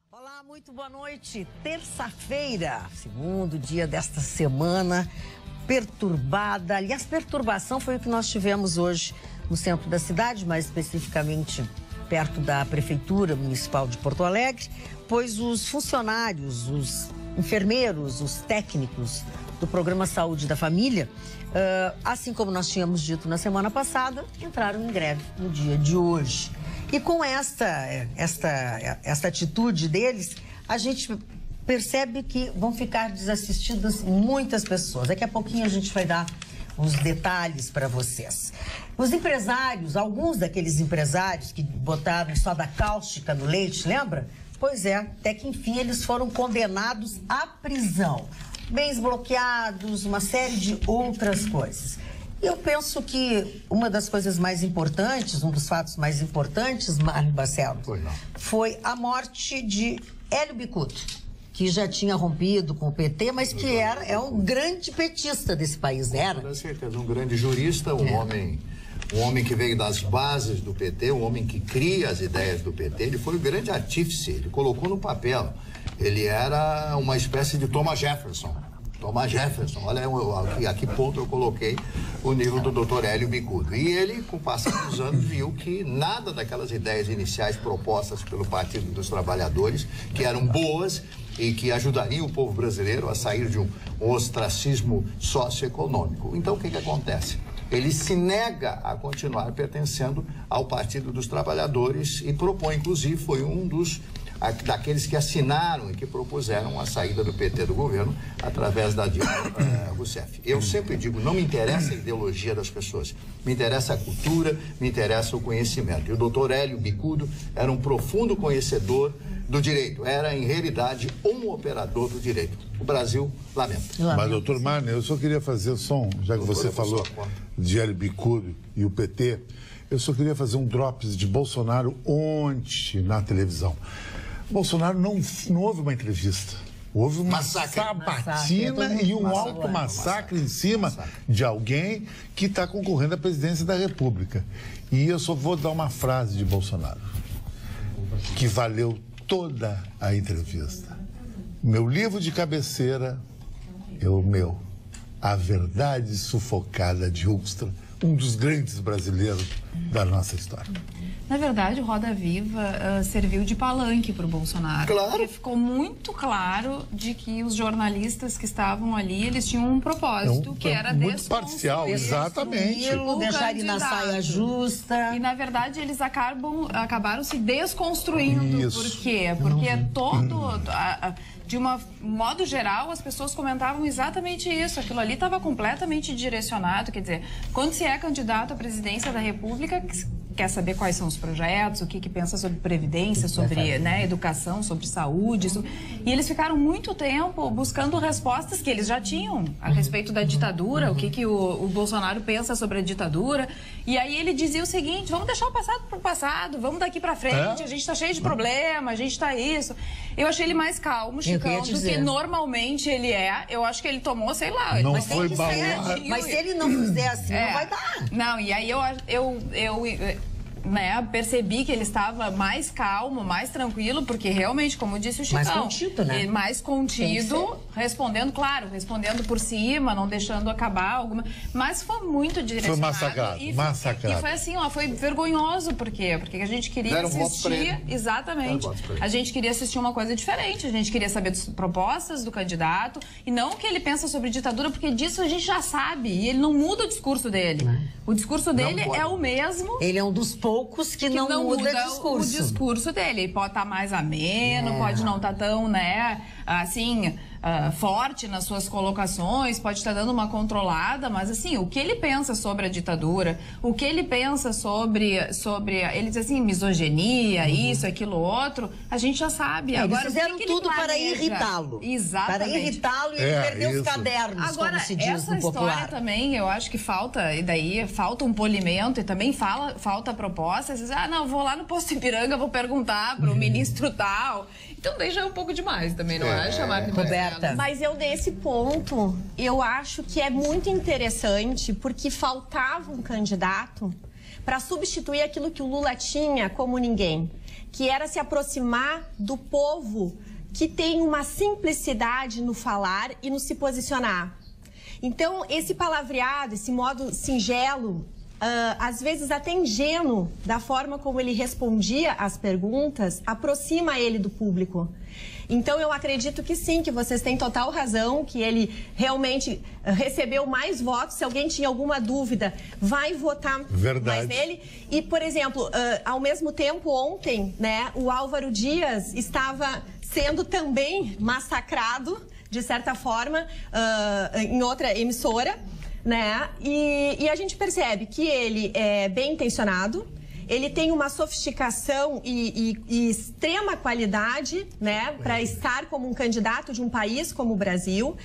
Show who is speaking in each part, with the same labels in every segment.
Speaker 1: Olá, muito boa noite. Terça-feira, segundo dia desta semana perturbada. Aliás, perturbação foi o que nós tivemos hoje no centro da cidade, mais especificamente perto da Prefeitura Municipal de Porto Alegre, pois os funcionários, os enfermeiros, os técnicos do Programa Saúde da Família, assim como nós tínhamos dito na semana passada, entraram em greve no dia de hoje. E com esta atitude deles, a gente percebe que vão ficar desassistidas muitas pessoas. Daqui a pouquinho a gente vai dar uns detalhes para vocês. Os empresários, alguns daqueles empresários que botaram soda cáustica no leite, lembra? Pois é, até que enfim eles foram condenados à prisão. Bens bloqueados, uma série de outras coisas. Eu penso que uma das coisas mais importantes, um dos fatos mais importantes, Mário Bacelos, foi a morte de Hélio Bicudo, que já tinha rompido com o PT, mas que é um grande petista desse país, era?
Speaker 2: Com certeza, um grande jurista, um homem que veio das bases do PT, um homem que cria as ideias do PT. Ele foi o grande artífice, ele colocou no papel. Ele era uma espécie de Thomas Jefferson. Thomas Jefferson, olha a que ponto eu coloquei o nível do Dr. Hélio Bicudo. E ele, com o passar dos anos, viu que nada daquelas ideias iniciais propostas pelo Partido dos Trabalhadores, que eram boas e que ajudariam o povo brasileiro a sair de um ostracismo socioeconômico. Então, o que acontece? Ele se nega a continuar pertencendo ao Partido dos Trabalhadores e propõe, inclusive, foi um daqueles que assinaram e que propuseram a saída do PT do governo através da Dilma Rousseff. Eu sempre digo, não me interessa a ideologia das pessoas, me interessa a cultura, me interessa o conhecimento. E o doutor Hélio Bicudo era um profundo conhecedor do direito, era em realidade um operador do direito. O Brasil lamenta.
Speaker 3: Mas, doutor Marne, eu só queria fazer já que você falou de Hélio Bicudo e o PT, eu só queria fazer um drops de Bolsonaro ontem na televisão. Bolsonaro não houve uma entrevista. Houve uma sabatina e um alto massacre em cima de alguém que está concorrendo à presidência da República. E eu só vou dar uma frase de Bolsonaro, que valeu toda a entrevista. Meu livro de cabeceira é o meu, A Verdade Sufocada de Huckstrom, um dos grandes brasileiros da nossa história.
Speaker 4: Na verdade, o Roda Viva serviu de palanque para o Bolsonaro.
Speaker 2: Claro.
Speaker 4: Porque ficou muito claro de que os jornalistas que estavam ali, eles tinham um propósito, que era
Speaker 3: muito parcial, exatamente.
Speaker 1: Deixar ele na saia justa.
Speaker 4: E, na verdade, eles acabaram se desconstruindo.
Speaker 3: Isso.
Speaker 4: Por quê? Porque de um modo geral, as pessoas comentavam exatamente isso. Aquilo ali estava completamente direcionado. Quer dizer, quando se é candidato à presidência da República, quer saber quais são os projetos, o que pensa sobre previdência, sobre educação, sobre saúde. E eles ficaram muito tempo buscando respostas que eles já tinham a respeito da ditadura, o que o Bolsonaro pensa sobre a ditadura. E aí ele dizia o seguinte, vamos deixar o passado para o passado, vamos daqui para frente, a gente está cheio de problema, a gente está isso. Eu achei ele mais calmo, Chicão, do que normalmente ele é. Eu acho que ele tomou, sei lá...
Speaker 3: Não foi baú.
Speaker 1: Mas se ele não fizer assim, não vai dar.
Speaker 4: Não, e aí percebi que ele estava mais calmo, mais tranquilo, porque realmente, como disse o Chicão...
Speaker 1: Mais contido, né?
Speaker 4: Mais contido, respondendo por cima, não deixando acabar alguma... Mas foi muito direcionado.
Speaker 3: Foi massacrado.
Speaker 4: E foi assim, foi vergonhoso, por quê? Porque a gente queria assistir... Exatamente. A gente queria assistir uma coisa diferente, a gente queria saber das propostas do candidato, e não o que ele pensa sobre ditadura, porque disso a gente já sabe, e ele não muda o discurso dele. O discurso dele é o mesmo...
Speaker 1: Ele é um dos poucos que não muda
Speaker 4: o discurso dele. Ele pode estar mais ameno, pode não estar tão, forte nas suas colocações, pode estar dando uma controlada, mas assim, o que ele pensa sobre a ditadura, o que ele pensa sobre ele diz assim, misoginia, isso, aquilo, outro, a gente já sabe. Agora,
Speaker 1: eles fizeram tudo para irritá-lo.
Speaker 4: Exatamente.
Speaker 1: Para irritá-lo e ele perdeu os cadernos,
Speaker 4: agora,
Speaker 1: como se diz
Speaker 4: essa
Speaker 1: no popular.
Speaker 4: história também, eu acho que falta, e daí falta um polimento e também falta proposta. Vocês dizem, não, vou lá no Posto Ipiranga, vou perguntar para o ministro tal. Então, daí já é um pouco demais também, não acha, Marta?
Speaker 1: Roberta.
Speaker 5: Mas eu, nesse ponto, eu acho que é muito interessante, porque faltava um candidato para substituir aquilo que o Lula tinha como ninguém, que era se aproximar do povo que tem uma simplicidade no falar e no se posicionar. Então, esse palavreado, esse modo singelo, às vezes até ingênuo, da forma como ele respondia às perguntas, aproxima ele do público. Então, eu acredito que sim, que vocês têm total razão, que ele realmente recebeu mais votos. Se alguém tinha alguma dúvida, vai votar mais nele. E, por exemplo, ao mesmo tempo, ontem, né, o Álvaro Dias estava sendo também massacrado, de certa forma, em outra emissora, né? E a gente percebe que ele é bem intencionado, ele tem uma sofisticação e extrema qualidade, né, para estar como um candidato de um país como o Brasil.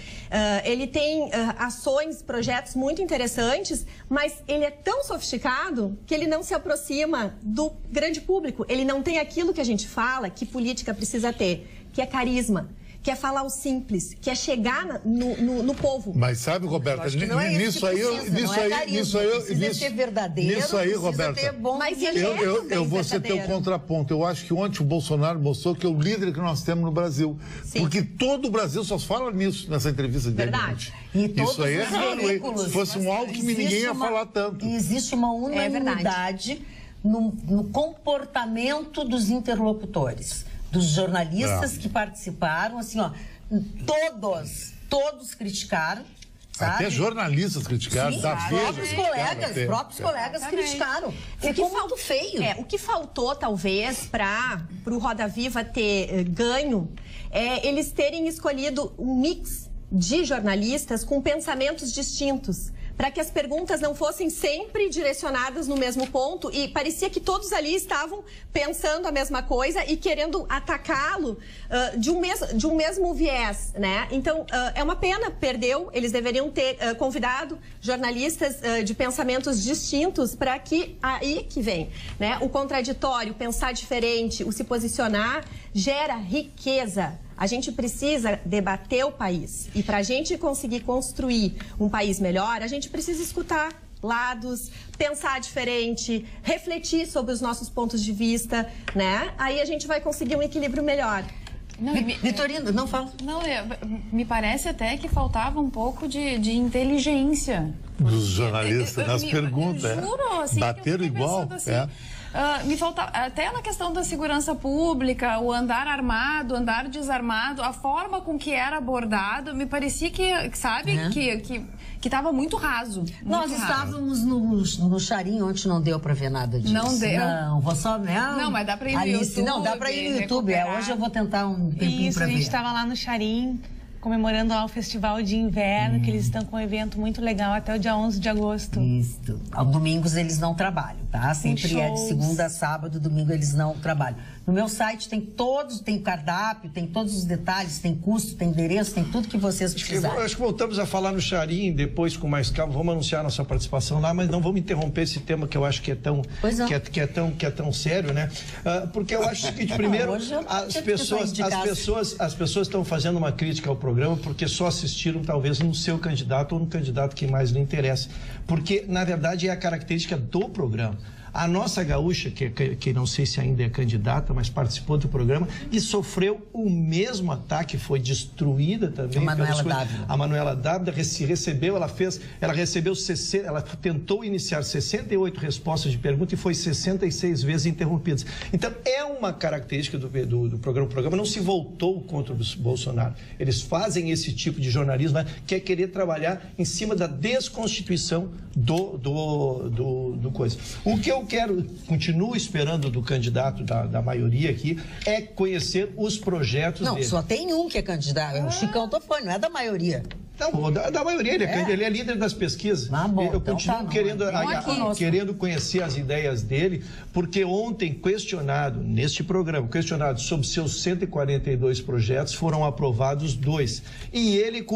Speaker 5: Ele tem ações, projetos muito interessantes, mas ele é tão sofisticado que ele não se aproxima do grande público. Ele não tem aquilo que a gente fala que política precisa ter, que é carisma, que é falar o simples, que é chegar no povo.
Speaker 3: Mas sabe, Roberta, nisso aí, Roberta, eu vou ser teu contraponto. Eu acho que ontem o Bolsonaro mostrou que é o líder que nós temos no Brasil. Sim. Porque todo o Brasil só fala nisso nessa entrevista de
Speaker 5: verdade.
Speaker 3: Isso aí é raro, hein? Se fosse algo que ninguém ia falar tanto.
Speaker 1: Existe uma unanimidade no comportamento dos interlocutores, dos jornalistas que participaram, assim, ó, todos criticaram, sabe?
Speaker 3: Até jornalistas criticaram.
Speaker 1: Sim, próprios colegas criticaram. Ficou muito feio.
Speaker 5: O que faltou, talvez, para o Roda Viva ter ganho, é eles terem escolhido um mix de jornalistas com pensamentos distintos, para que as perguntas não fossem sempre direcionadas no mesmo ponto, e parecia que todos ali estavam pensando a mesma coisa e querendo atacá-lo de um mesmo viés, né? Então, é uma pena, perdeu. Eles deveriam ter convidado jornalistas de pensamentos distintos, para que aí que vem, né? O contraditório, pensar diferente, o se posicionar, gera riqueza. A gente precisa debater o país. E para a gente conseguir construir um país melhor, a gente precisa escutar lados, pensar diferente, refletir sobre os nossos pontos de vista, né? Aí a gente vai conseguir um equilíbrio melhor.
Speaker 1: Vitorino, não fala.
Speaker 4: Não, me parece até que faltava um pouco de inteligência.
Speaker 3: Dos jornalistas, nas perguntas.
Speaker 4: Juro, assim,
Speaker 3: bateram igual.
Speaker 4: Assim, me falta até na questão da segurança pública, o andar armado, andar desarmado, a forma com que era abordado, me parecia que sabe, que estava muito raso.
Speaker 1: Nós estávamos no Charim, ontem não deu para ver nada disso.
Speaker 4: Não deu.
Speaker 1: Não, vou só...
Speaker 4: Não, mas dá para ir no YouTube.
Speaker 1: Não, dá para ir no YouTube. Hoje eu vou tentar um tempinho para ver.
Speaker 6: A gente estava lá no Charim, comemorando lá o Festival de Inverno, que eles estão com um evento muito legal até o dia 11 de agosto.
Speaker 1: Isso. Aos domingos eles não trabalham, tá? Sempre é de segunda a sábado, domingo eles não trabalham. No meu site tem cardápio, tem todos os detalhes, tem custo, tem endereço, tem tudo que vocês precisarem.
Speaker 7: Acho que voltamos a falar no Charim, depois com mais calma, vamos anunciar nossa participação lá, mas não vamos interromper esse tema que eu acho que é tão, que é tão sério, né? Porque eu acho o seguinte, primeiro, as pessoas estão fazendo uma crítica ao programa porque só assistiram talvez no seu candidato ou no candidato que mais lhe interessa. Porque, na verdade, é a característica do programa. A nossa gaúcha, que não sei se ainda é candidata, mas participou do programa e sofreu o mesmo ataque, foi destruída também. A Manuela Dávila recebeu, ela tentou iniciar 68 respostas de pergunta e foi 66 vezes interrompidas. Então, é uma característica do programa. O programa não se voltou contra o Bolsonaro. Eles fazem esse tipo de jornalismo, né, que é querer trabalhar em cima da desconstituição do coisa. O que eu continuo esperando do candidato da maioria aqui, é conhecer os projetos dele.
Speaker 1: Não, só tem um que é candidato, é o Chicão Tofani, não é da maioria.
Speaker 7: Não, da maioria, ele é líder das pesquisas. Eu continuo querendo conhecer as ideias dele, porque ontem, neste programa, sobre seus 142 projetos, foram aprovados 2. E ele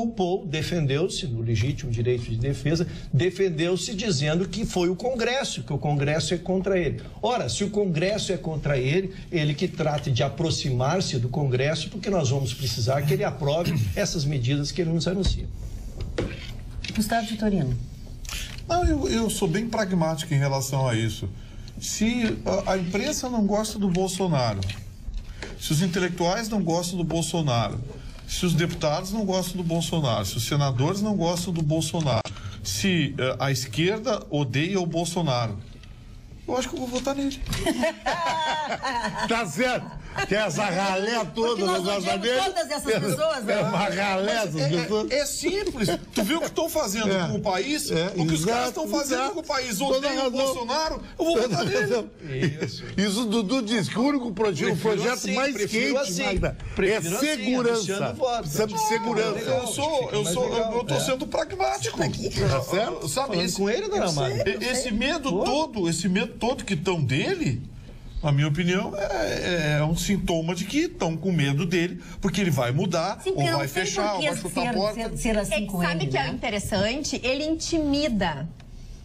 Speaker 7: defendeu-se, no legítimo direito de defesa, defendeu-se dizendo que foi o Congresso, que o Congresso é contra ele. Ora, se o Congresso é contra ele, ele que trate de aproximar-se do Congresso, porque nós vamos precisar que ele aprove essas medidas que ele nos anuncia.
Speaker 1: Gustavo Vitorino.
Speaker 8: Não, eu sou bem pragmático em relação a isso. Se a imprensa não gosta do Bolsonaro, se os intelectuais não gostam do Bolsonaro, se os deputados não gostam do Bolsonaro, se os senadores não gostam do Bolsonaro, se a esquerda odeia o Bolsonaro, eu acho que eu vou votar nele.
Speaker 3: Tá certo. Que essa ralé toda não gosta dele.
Speaker 1: Todas essas pessoas, né?
Speaker 3: É uma ralé essas pessoas.
Speaker 8: É simples. Tu viu o que estão fazendo com o país? O que os caras estão fazendo com o país? Odeiam o Bolsonaro, eu vou votar nele.
Speaker 3: Isso o Dudu diz que o único projeto
Speaker 7: assim,
Speaker 3: mais quente,
Speaker 7: assim.
Speaker 3: Magda, é segurança. Precisa de segurança.
Speaker 8: Eu tô sendo pragmático.
Speaker 3: Tá certo?
Speaker 8: Sabe,
Speaker 7: com ele, dona Magda.
Speaker 8: Esse medo todo que estão dele, na minha opinião, é um sintoma de que estão com medo dele, porque ele vai mudar, ou vai fechar, ou vai chutar a porta.
Speaker 1: Ser assim com
Speaker 5: Sabe
Speaker 1: ele,
Speaker 5: que
Speaker 1: né?
Speaker 5: é interessante? Ele intimida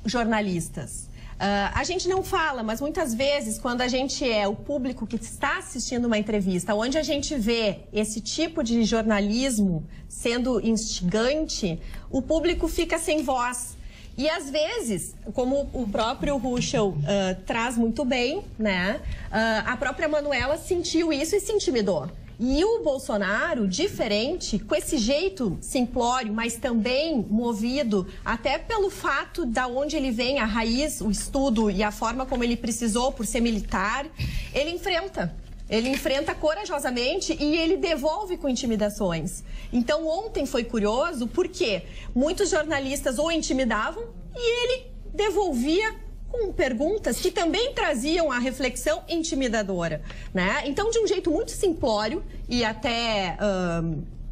Speaker 5: jornalistas. A gente não fala, mas muitas vezes, quando a gente é o público que está assistindo uma entrevista, onde a gente vê esse tipo de jornalismo sendo instigante, o público fica sem voz. E às vezes, como o próprio Ruschel traz muito bem, né? A própria Manuela sentiu isso e se intimidou. E o Bolsonaro, diferente, com esse jeito simplório, mas também movido até pelo fato da onde ele vem, a raiz, o estudo e a forma como ele precisou por ser militar, ele enfrenta. Ele enfrenta corajosamente e ele devolve com intimidações. Então, ontem foi curioso porque muitos jornalistas o intimidavam e ele devolvia com perguntas que também traziam a reflexão intimidadora, né? Então, de um jeito muito simplório e até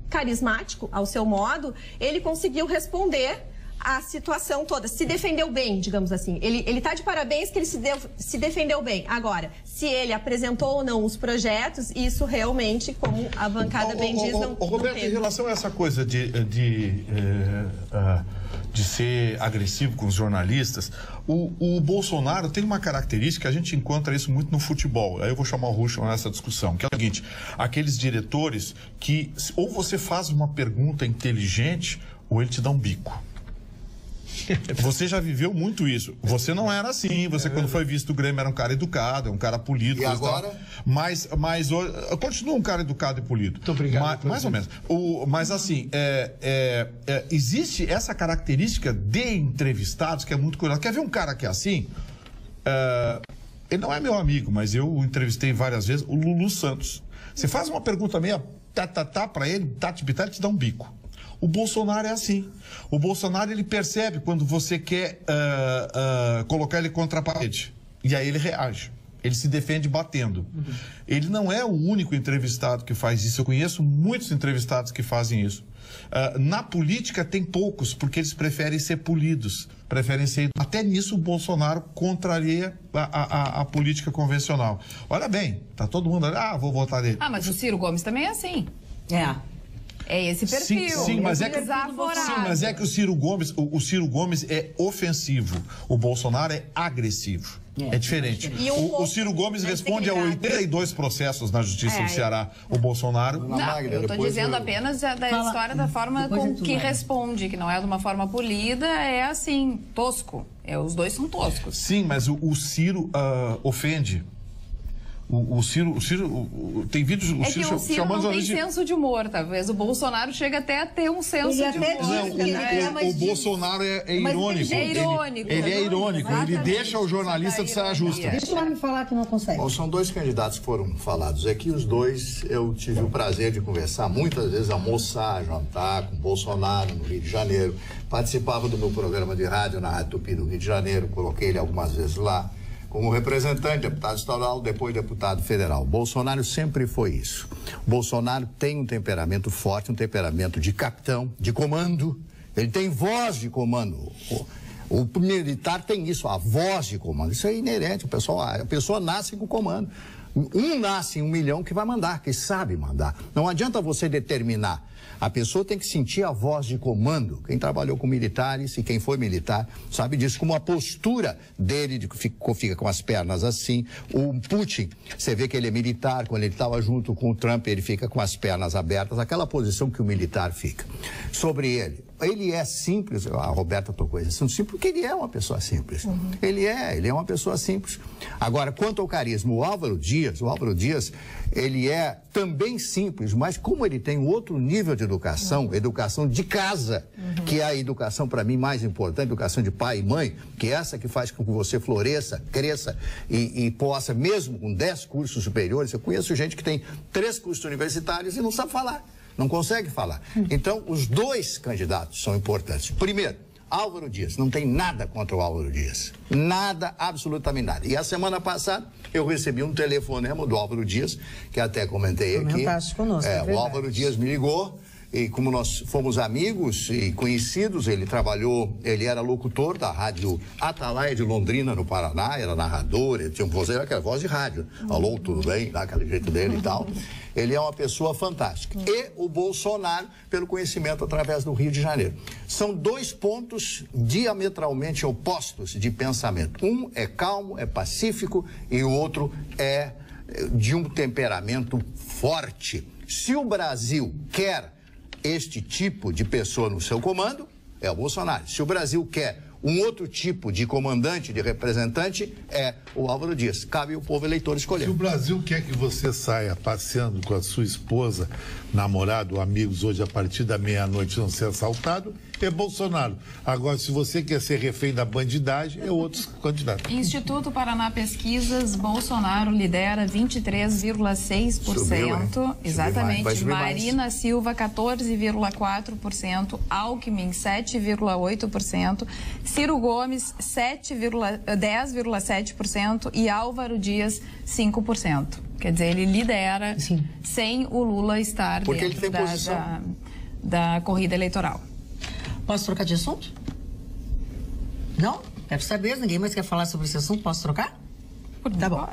Speaker 5: carismático, ao seu modo, ele conseguiu responder a situação toda, se defendeu bem, digamos assim. Ele tá de parabéns que ele se defendeu bem. Agora, se ele apresentou ou não os projetos, isso realmente, como a bancada bem diz, não
Speaker 8: Roberto,
Speaker 5: teve.
Speaker 8: em relação a essa coisa de ser agressivo com os jornalistas, o Bolsonaro tem uma característica, a gente encontra isso muito no futebol. Aí eu vou chamar o Ruschel nessa discussão, que é o seguinte: aqueles diretores que ou você faz uma pergunta inteligente ou ele te dá um bico. Você já viveu muito isso. Você não era assim. Você, quando foi visto o Grêmio, era um cara educado, um cara polido.
Speaker 2: E agora?
Speaker 8: Mas continua um cara educado e polido.
Speaker 7: Muito obrigado.
Speaker 8: Mais ou menos. Mas assim, existe essa característica de entrevistados que é muito curiosa. Quer ver um cara que é assim? Ele não é meu amigo, mas eu o entrevistei várias vezes, o Lulu Santos. Você faz uma pergunta meio pra ele, ele te dá um bico. O Bolsonaro é assim. O Bolsonaro, ele percebe quando você quer colocar ele contra a parede. E aí ele reage. Ele se defende batendo. Ele não é o único entrevistado que faz isso. Eu conheço muitos entrevistados que fazem isso. Na política tem poucos, porque eles preferem ser polidos. Preferem ser... Até nisso o Bolsonaro contraria a política convencional. Olha bem, tá todo mundo... vou votar nele.
Speaker 4: Mas o Ciro Gomes também é assim. É esse perfil.
Speaker 8: Sim, mas é que o Ciro Gomes é ofensivo. O Bolsonaro é agressivo. É diferente. O Ciro Gomes responde a 82 processos na Justiça do Ceará. O Bolsonaro...
Speaker 4: Não, eu estou dizendo apenas da história da forma com que responde, que não é de uma forma polida, é assim, tosco. Os dois são toscos.
Speaker 8: Sim, mas o Ciro ofende. O Ciro tem vídeos...
Speaker 4: O Ciro não tem senso de humor, talvez. O Bolsonaro chega até a ter um senso de humor.
Speaker 8: O Bolsonaro é irônico.
Speaker 4: É irônico.
Speaker 8: Ele é irônico. Ele deixa o jornalista de saia justa.
Speaker 1: Deixa eu me falar que não consegue.
Speaker 2: Bom, são dois candidatos que foram falados aqui. Os dois eu tive o prazer de conversar, muitas vezes almoçar, jantar com o Bolsonaro no Rio de Janeiro. Participava do meu programa de rádio na Rádio Tupi do Rio de Janeiro. Coloquei ele algumas vezes lá. Como representante, deputado estadual, depois deputado federal. Bolsonaro sempre foi isso. Bolsonaro tem um temperamento forte, um temperamento de capitão, de comando. Ele tem voz de comando. O militar tem isso, a voz de comando. Isso é inerente, a pessoa nasce com comando. nasce em 1 milhão que vai mandar, que sabe mandar. Não adianta você determinar. A pessoa tem que sentir a voz de comando. Quem trabalhou com militares e quem foi militar sabe disso, como a postura dele fica com as pernas assim. O Putin, você vê que ele é militar, quando ele estava junto com o Trump, ele fica com as pernas abertas, aquela posição que o militar fica. Sobre ele é simples, a Roberta tocou esse assunto simples, porque ele é uma pessoa simples. Ele é uma pessoa simples. Agora, quanto ao carisma, o Álvaro Dias, ele é também simples, mas como ele tem um outro nível de educação de casa, que é a educação, para mim, mais importante, educação de pai e mãe, que é essa que faz com que você floresça, cresça e possa, mesmo com 10 cursos superiores, eu conheço gente que tem 3 cursos universitários e não sabe falar. Não consegue falar. Então, os 2 candidatos são importantes. Primeiro, Álvaro Dias. Não tem nada contra o Álvaro Dias. Nada, absolutamente nada. E a semana passada, eu recebi um telefonema do Álvaro Dias, que até comentei aqui.
Speaker 1: Comentaste conosco, é
Speaker 2: o Álvaro Dias me ligou. E como nós fomos amigos e conhecidos, ele era locutor da rádio Atalaia de Londrina, no Paraná, era narrador, ele tinha aquela voz de rádio. Alô, tudo bem? Dá aquele jeito dele e tal. Ele é uma pessoa fantástica. E o Bolsonaro, pelo conhecimento através do Rio de Janeiro. São 2 pontos diametralmente opostos de pensamento. Um é calmo, é pacífico, e o outro é de um temperamento forte. Se o Brasil quer este tipo de pessoa no seu comando, é o Bolsonaro. Se o Brasil quer um outro tipo de comandante, de representante, é o Álvaro Dias. Cabe ao povo eleitor escolher.
Speaker 3: Se o Brasil quer que você saia passeando com a sua esposa, namorado, amigos, hoje a partir da meia-noite não ser assaltado, é Bolsonaro. Agora, se você quer ser refém da bandidagem, é outro candidato.
Speaker 4: Instituto Paraná Pesquisas, Bolsonaro lidera 23,6%. Exatamente. Marina Silva, 14,4%. Alckmin, 7,8%. Ciro Gomes, 10,7%. E Álvaro Dias, 5%. Quer dizer, ele lidera sem o Lula estar
Speaker 2: porque
Speaker 4: dentro
Speaker 2: ele tem
Speaker 4: da corrida eleitoral.
Speaker 1: Posso trocar de assunto? Não? Quero saber, ninguém mais quer falar sobre esse assunto. Posso trocar? Tá bom.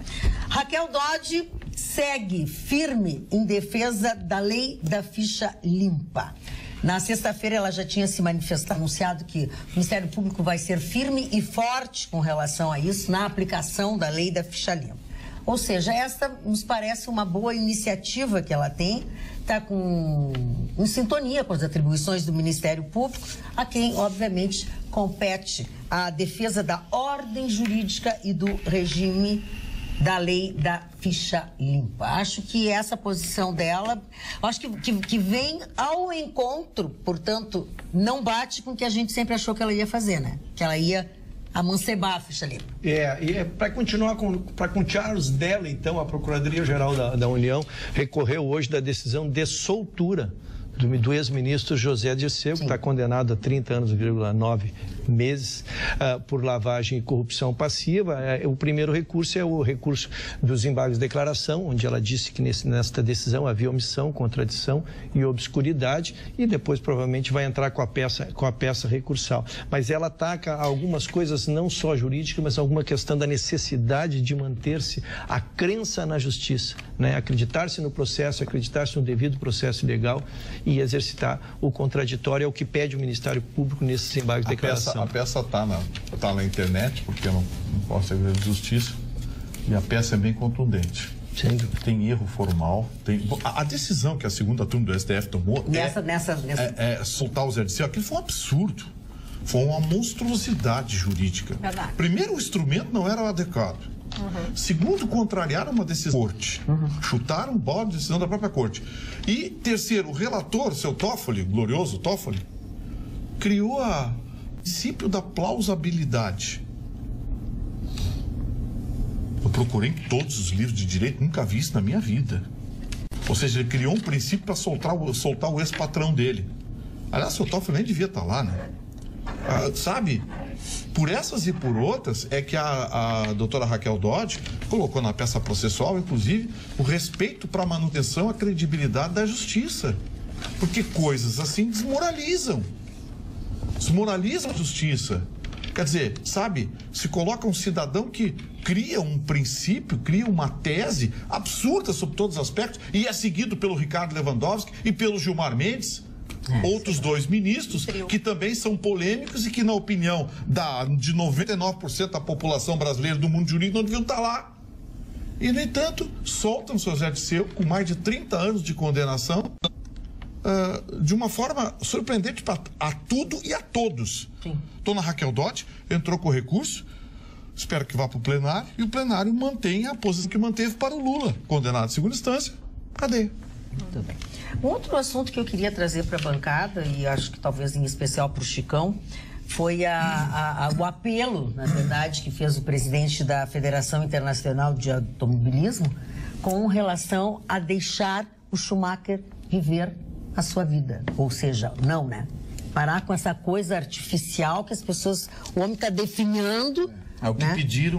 Speaker 1: Raquel Dodge segue firme em defesa da lei da ficha limpa. Na sexta-feira ela já tinha se manifestado, anunciado que o Ministério Público vai ser firme e forte com relação a isso na aplicação da lei da ficha limpa. Ou seja, esta nos parece uma boa iniciativa que ela tem, está em sintonia com as atribuições do Ministério Público, a quem, obviamente, compete a defesa da ordem jurídica e do regime da lei da ficha limpa. Acho que essa posição dela, acho que vem ao encontro, portanto, não bate com o que a gente sempre achou que ela ia fazer, né? Que ela ia amancebar a ficha limpa.
Speaker 7: Para continuar com Charles Della, então, a Procuradoria-Geral da União recorreu hoje da decisão de soltura do ex-ministro José Dirceu, que está condenado a 30 anos, 9 meses por lavagem e corrupção passiva. O primeiro recurso é o recurso dos embargos de declaração, onde ela disse que nesta decisão havia omissão, contradição e obscuridade, e depois provavelmente vai entrar com a peça recursal. Mas ela ataca algumas coisas não só jurídicas, mas alguma questão da necessidade de manter-se a crença na justiça, né? Acreditar-se no processo, acreditar-se no devido processo legal e exercitar o contraditório, é o que pede o Ministério Público nesses embargos de declaração.
Speaker 8: A peça está na internet, porque eu não posso ser de justiça, e a peça é bem contundente. Tem erro formal, a decisão que a segunda turma do STF tomou é soltar o Zé Dirceu. Aquilo foi um absurdo, foi uma monstruosidade jurídica.
Speaker 1: Verdade.
Speaker 8: Primeiro, o instrumento não era o adequado. Segundo, contrariaram uma decisão da corte. Chutaram o balde de decisão da própria corte. E terceiro, o relator, seu Toffoli, glorioso Toffoli, criou o princípio da plausibilidade. Eu procurei em todos os livros de direito, nunca vi isso na minha vida. Ou seja, ele criou um princípio para soltar o ex-patrão dele. Aliás, seu Toffoli nem devia estar lá, né? Sabe? Por essas e por outras é que a doutora Raquel Dodge colocou na peça processual, inclusive, o respeito para a manutenção, a credibilidade da justiça. Porque coisas assim desmoralizam a justiça. Quer dizer, sabe, se coloca um cidadão que cria um princípio, cria uma tese absurda sobre todos os aspectos e é seguido pelo Ricardo Lewandowski e pelo Gilmar Mendes, outros dois ministros que também são polêmicos e que, na opinião de 99% da população brasileira do mundo jurídico, não deviam estar lá. E, no entanto, soltam o José Dirceu com mais de 30 anos de condenação de uma forma surpreendente a tudo e a todos. Dona Raquel Dodge entrou com recurso, espero que vá para o plenário, e o plenário mantém a posição que manteve para o Lula, condenado em segunda instância, cadeia.
Speaker 1: Muito bem. Um outro assunto que eu queria trazer para a bancada, e acho que talvez em especial para o Chicão, foi o apelo, na verdade, que fez o presidente da Federação Internacional de Automobilismo com relação a deixar o Schumacher viver a sua vida. Ou seja, não, né? Parar com essa coisa artificial que as pessoas... O homem está definhando...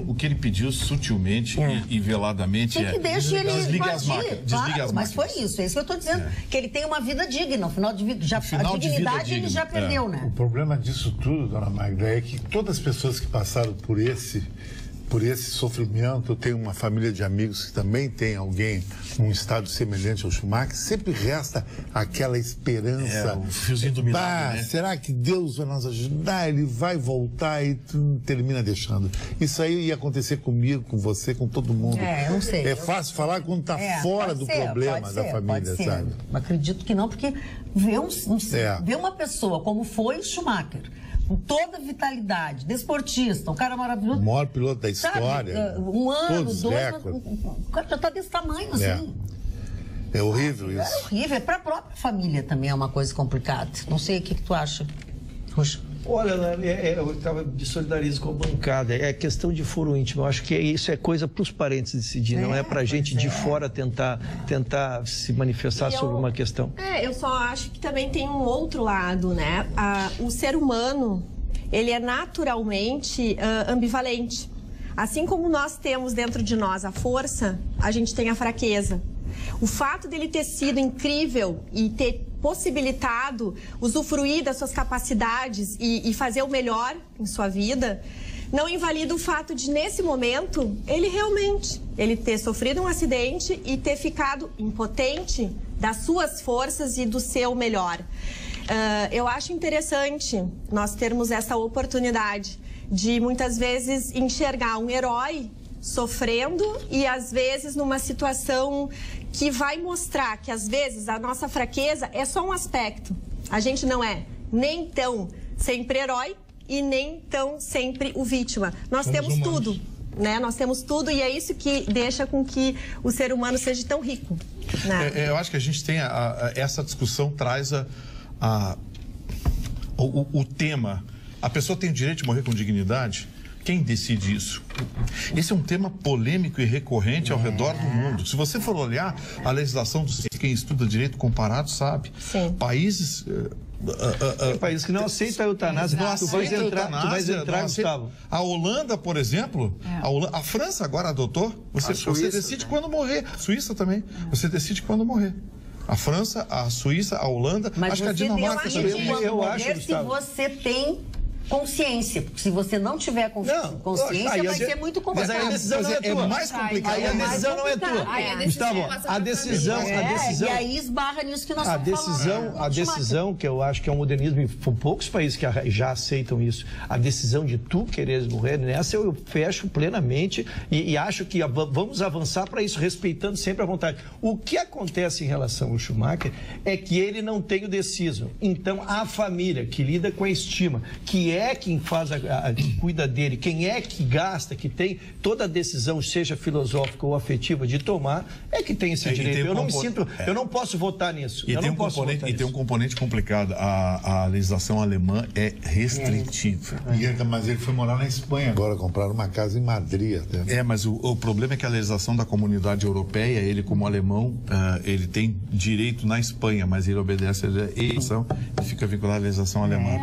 Speaker 8: O que ele pediu sutilmente e veladamente
Speaker 1: que deixa ele
Speaker 8: desligue as máquinas.
Speaker 1: Claro, mas foi isso, é isso que eu estou dizendo. Que ele tem uma vida digna, no final de vida, a dignidade ele já perdeu, né?
Speaker 3: O problema disso tudo, dona Magda, é que todas as pessoas que passaram por esse sofrimento, eu tenho uma família de amigos que também tem alguém num estado semelhante ao Schumacher, sempre resta aquela esperança.
Speaker 8: O fiozinho do milagre, né?
Speaker 3: Será que Deus vai nos ajudar? Ele vai voltar e tu termina deixando. Isso aí ia acontecer comigo, com você, com todo mundo.
Speaker 1: Eu não sei.
Speaker 3: É fácil falar quando está fora do problema da família, sabe?
Speaker 1: Acredito que não, porque ver uma pessoa como foi Schumacher, com toda a vitalidade, desportista, um cara maravilhoso.
Speaker 3: O maior piloto da história.
Speaker 1: Sabe, um ano, dois, o cara já está desse tamanho, assim.
Speaker 3: É horrível isso.
Speaker 1: É horrível, para a própria família também é uma coisa complicada. Não sei o que tu acha, Rocha.
Speaker 7: Olha, eu estava de solidarizo com a bancada. É questão de foro íntimo. Eu acho que isso é coisa para os parentes decidir, não é para a gente de fora tentar se manifestar sobre uma questão.
Speaker 5: Eu só acho que também tem um outro lado, né? O ser humano, ele é naturalmente ambivalente. Assim como nós temos dentro de nós a força, a gente tem a fraqueza. O fato dele ter sido incrível e ter possibilitado usufruir das suas capacidades e fazer o melhor em sua vida, não invalida o fato de, nesse momento, ele ter sofrido um acidente e ter ficado impotente das suas forças e do seu melhor. Eu acho interessante nós termos essa oportunidade de, muitas vezes, enxergar um herói sofrendo e, às vezes, numa situação que vai mostrar que, às vezes, a nossa fraqueza é só um aspecto. A gente não é nem tão sempre herói e nem tão sempre o vítima. Nós temos tudo, né? Nós temos tudo e é isso que deixa com que o ser humano seja tão rico. Né?
Speaker 8: Eu acho que a gente tem essa discussão traz o tema. A pessoa tem o direito de morrer com dignidade? Quem decide isso? Esse é um tema polêmico e recorrente ao redor do mundo. Se você for olhar a legislação quem estuda direito comparado sabe.
Speaker 5: Sim.
Speaker 8: Países...
Speaker 7: Tem países que não aceitam a eutanásia. Tu vais entrar, Gustavo.
Speaker 8: A Holanda, por exemplo, a França agora adotou. Você decide quando morrer. Suíça também. Você decide quando morrer. A França, a Suíça, a Holanda,
Speaker 1: mas
Speaker 8: acho que a Dinamarca também.
Speaker 1: Eu acho, Gustavo, se você tem consciência, porque se você não tiver consciência, vai ser muito complicado.
Speaker 7: Mas aí a decisão não é tua.
Speaker 8: É mais complicado.
Speaker 7: Aí a decisão não é tua. Gustavo, a decisão...
Speaker 1: E aí esbarra nisso que nós estamos falando.
Speaker 7: A decisão, que eu acho que é um modernismo, e poucos países que já aceitam isso, a decisão de tu quereres morrer, nessa eu fecho plenamente e acho que vamos avançar para isso, respeitando sempre a vontade. O que acontece em relação ao Schumacher é que ele não tem o deciso. Então, a família que lida com a estima, que é quem faz que cuida dele, quem é que gasta, que tem toda a decisão, seja filosófica ou afetiva, de tomar, é que tem esse direito. Eu não me sinto, eu não posso votar nisso.
Speaker 8: E tem um componente complicado. A legislação alemã é restritiva.
Speaker 3: Mas ele foi morar na Espanha agora, comprar uma casa em Madrid até.
Speaker 8: Mas o problema é que a legislação da Comunidade Europeia, ele como alemão, ele tem direito na Espanha, mas ele obedece a legislação e fica vinculado à legislação alemã.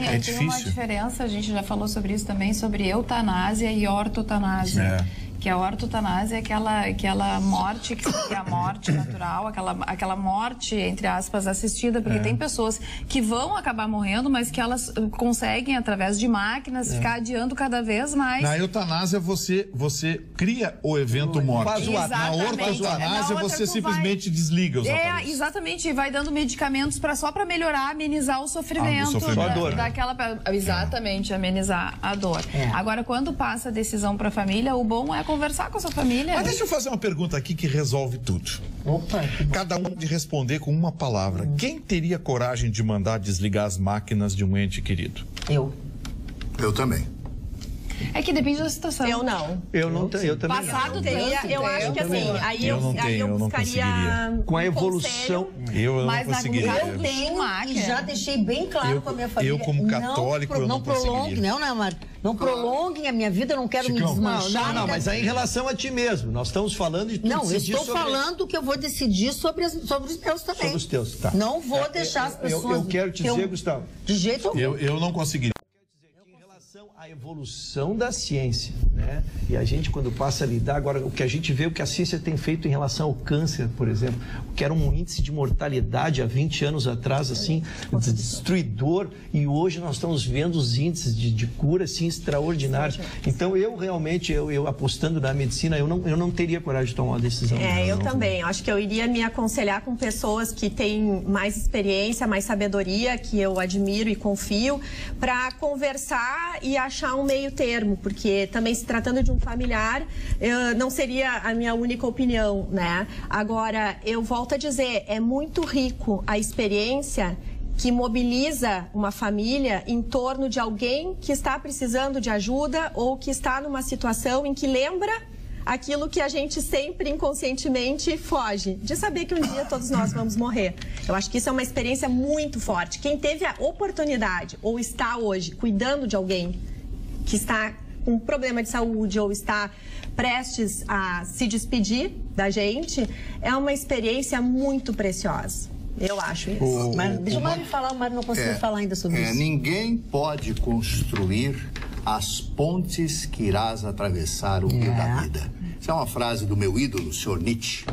Speaker 4: É difícil. Tem uma diferença, a gente já falou sobre isso também, sobre eutanásia e ortotanásia. que a ortotanásia é aquela morte que seria a morte natural, aquela morte, entre aspas, assistida, porque tem pessoas que vão acabar morrendo, mas que elas conseguem, através de máquinas, ficar adiando cada vez mais.
Speaker 8: Na eutanásia, você cria o evento morte.
Speaker 7: Faz o ato.
Speaker 8: Na ortotanásia, você simplesmente desliga os aparelhos.
Speaker 4: Exatamente, e vai dando medicamentos só para melhorar, amenizar o sofrimento.
Speaker 8: A
Speaker 7: dor.
Speaker 4: Exatamente, amenizar a dor. Agora, quando passa a decisão para a família, o bom é conversar com a sua família.
Speaker 8: Mas deixa eu fazer uma pergunta aqui que resolve tudo.
Speaker 1: Opa,
Speaker 8: Cada um de responder com uma palavra. Quem teria coragem de mandar desligar as máquinas de um ente querido?
Speaker 2: Eu também.
Speaker 4: É que depende da situação.
Speaker 5: Eu não.
Speaker 7: Eu não tenho, eu também não.
Speaker 4: Passado
Speaker 5: Teria, eu acho que assim, aí eu
Speaker 8: não
Speaker 5: buscaria
Speaker 8: conseguiria.
Speaker 7: Com a
Speaker 5: um
Speaker 7: evolução...
Speaker 5: conselho.
Speaker 8: Eu não
Speaker 4: Mas
Speaker 8: conseguiria.
Speaker 1: eu tenho e já deixei bem claro com a minha família.
Speaker 8: Eu, como católico, eu não conseguiria.
Speaker 1: Não prolonguem a minha vida, eu não quero me desmanchar.
Speaker 7: Não, mas aí em relação a ti mesmo. Nós estamos falando de tudo.
Speaker 1: Não, eu estou falando que eu vou decidir sobre os meus também.
Speaker 7: Sobre os teus, tá.
Speaker 1: Não vou deixar as pessoas...
Speaker 7: Eu quero te dizer, Gustavo.
Speaker 1: De jeito algum.
Speaker 8: Eu não conseguiria.
Speaker 7: A evolução da ciência, né? E a gente, quando passa a lidar, agora, o que a gente vê, o que a ciência tem feito em relação ao câncer, por exemplo, que era um índice de mortalidade há 20 anos atrás, assim, destruidor, e hoje nós estamos vendo os índices de cura, assim, extraordinários. Então, eu realmente, eu apostando na medicina, eu não teria coragem de tomar uma decisão.
Speaker 5: Eu também. Acho que eu iria me aconselhar com pessoas que têm mais experiência, mais sabedoria, que eu admiro e confio, para conversar e achar um meio termo, porque também se tratando de um familiar, não seria a minha única opinião, né? Agora, eu volto a dizer, é muito rico a experiência que mobiliza uma família em torno de alguém que está precisando de ajuda ou que está numa situação em que lembra aquilo que a gente sempre inconscientemente foge, de saber que um dia todos nós vamos morrer. Eu acho que isso é uma experiência muito forte. Quem teve a oportunidade ou está hoje cuidando de alguém que está com um problema de saúde ou está prestes a se despedir da gente, é uma experiência muito preciosa. Eu acho isso.
Speaker 1: Mas deixa o Mário falar, o Mário não conseguiu falar ainda sobre isso.
Speaker 2: Ninguém pode construir as pontes que irás atravessar o rio da vida. Isso é uma frase do meu ídolo, o senhor Nietzsche.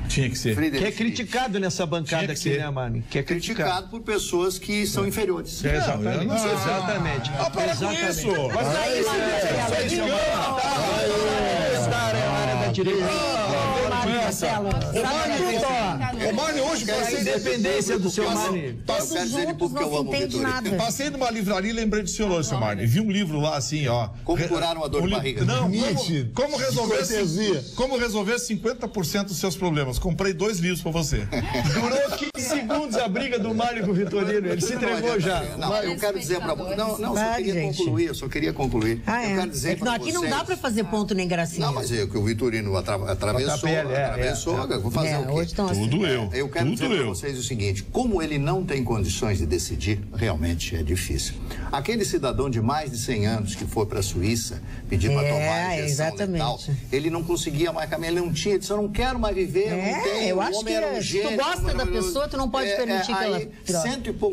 Speaker 8: Tinha que ser.
Speaker 7: Que é criticado nessa bancada aqui, né, Mani? Que é
Speaker 2: criticado por pessoas que são inferiores.
Speaker 7: Exatamente. Exatamente.
Speaker 8: Para com isso!
Speaker 7: Mas aí, área da direita.
Speaker 8: O Mani hoje
Speaker 7: a independência do seu Mani.
Speaker 2: Eu quero dizer ele porque eu amo o Vitorino.
Speaker 8: Passei numa livraria e lembrei do senhor hoje, seu Mani. Vi um livro lá assim, ó.
Speaker 2: Como curar uma dor de barriga.
Speaker 8: Não, como resolver 50% dos seus problemas. Comprei 2 livros pra você.
Speaker 7: Durou 15 segundos a briga do Mário com o Vitorino. Ele se entregou já.
Speaker 2: Não, eu quero dizer pra você. Eu só queria concluir. Eu quero dizer pra
Speaker 1: aqui não dá pra fazer ponto nem gracinha.
Speaker 2: Não, mas é que o Vitorino atravessou. Vou fazer o quê?
Speaker 8: Tudo eu.
Speaker 2: Eu quero dizer pra vocês o seguinte: como ele não tem condições de decidir, realmente é difícil. Aquele cidadão de mais de 100 anos que foi para a Suíça pedir para tomar a injeção letal, ele não conseguia mais caminhar, ele não tinha, ele disse: eu não quero mais viver, eu não tenho.
Speaker 1: Eu acho que se tu gosta da pessoa, tu não pode permitir que ela...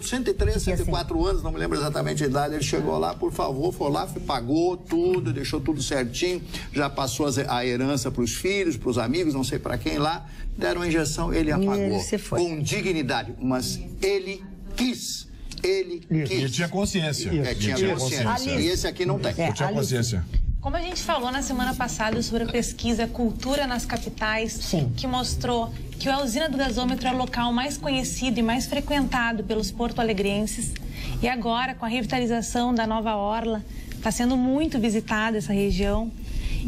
Speaker 2: 103, 104 anos, não me lembro exatamente a idade, ele chegou lá, por favor, foi lá, pagou tudo, deixou tudo certinho, já passou a herança para os filhos, para os amigos, não sei para quem lá, deram a injeção, ele apagou com dignidade, mas ele quis. Ele
Speaker 8: tinha consciência.
Speaker 2: Tinha consciência. E esse aqui não tem.
Speaker 8: Tinha consciência.
Speaker 6: Como a gente falou na semana passada sobre a pesquisa Cultura nas Capitais, que mostrou que a usina do gasômetro é o local mais conhecido e mais frequentado pelos porto-alegrenses. E agora, com a revitalização da Nova Orla, está sendo muito visitada essa região.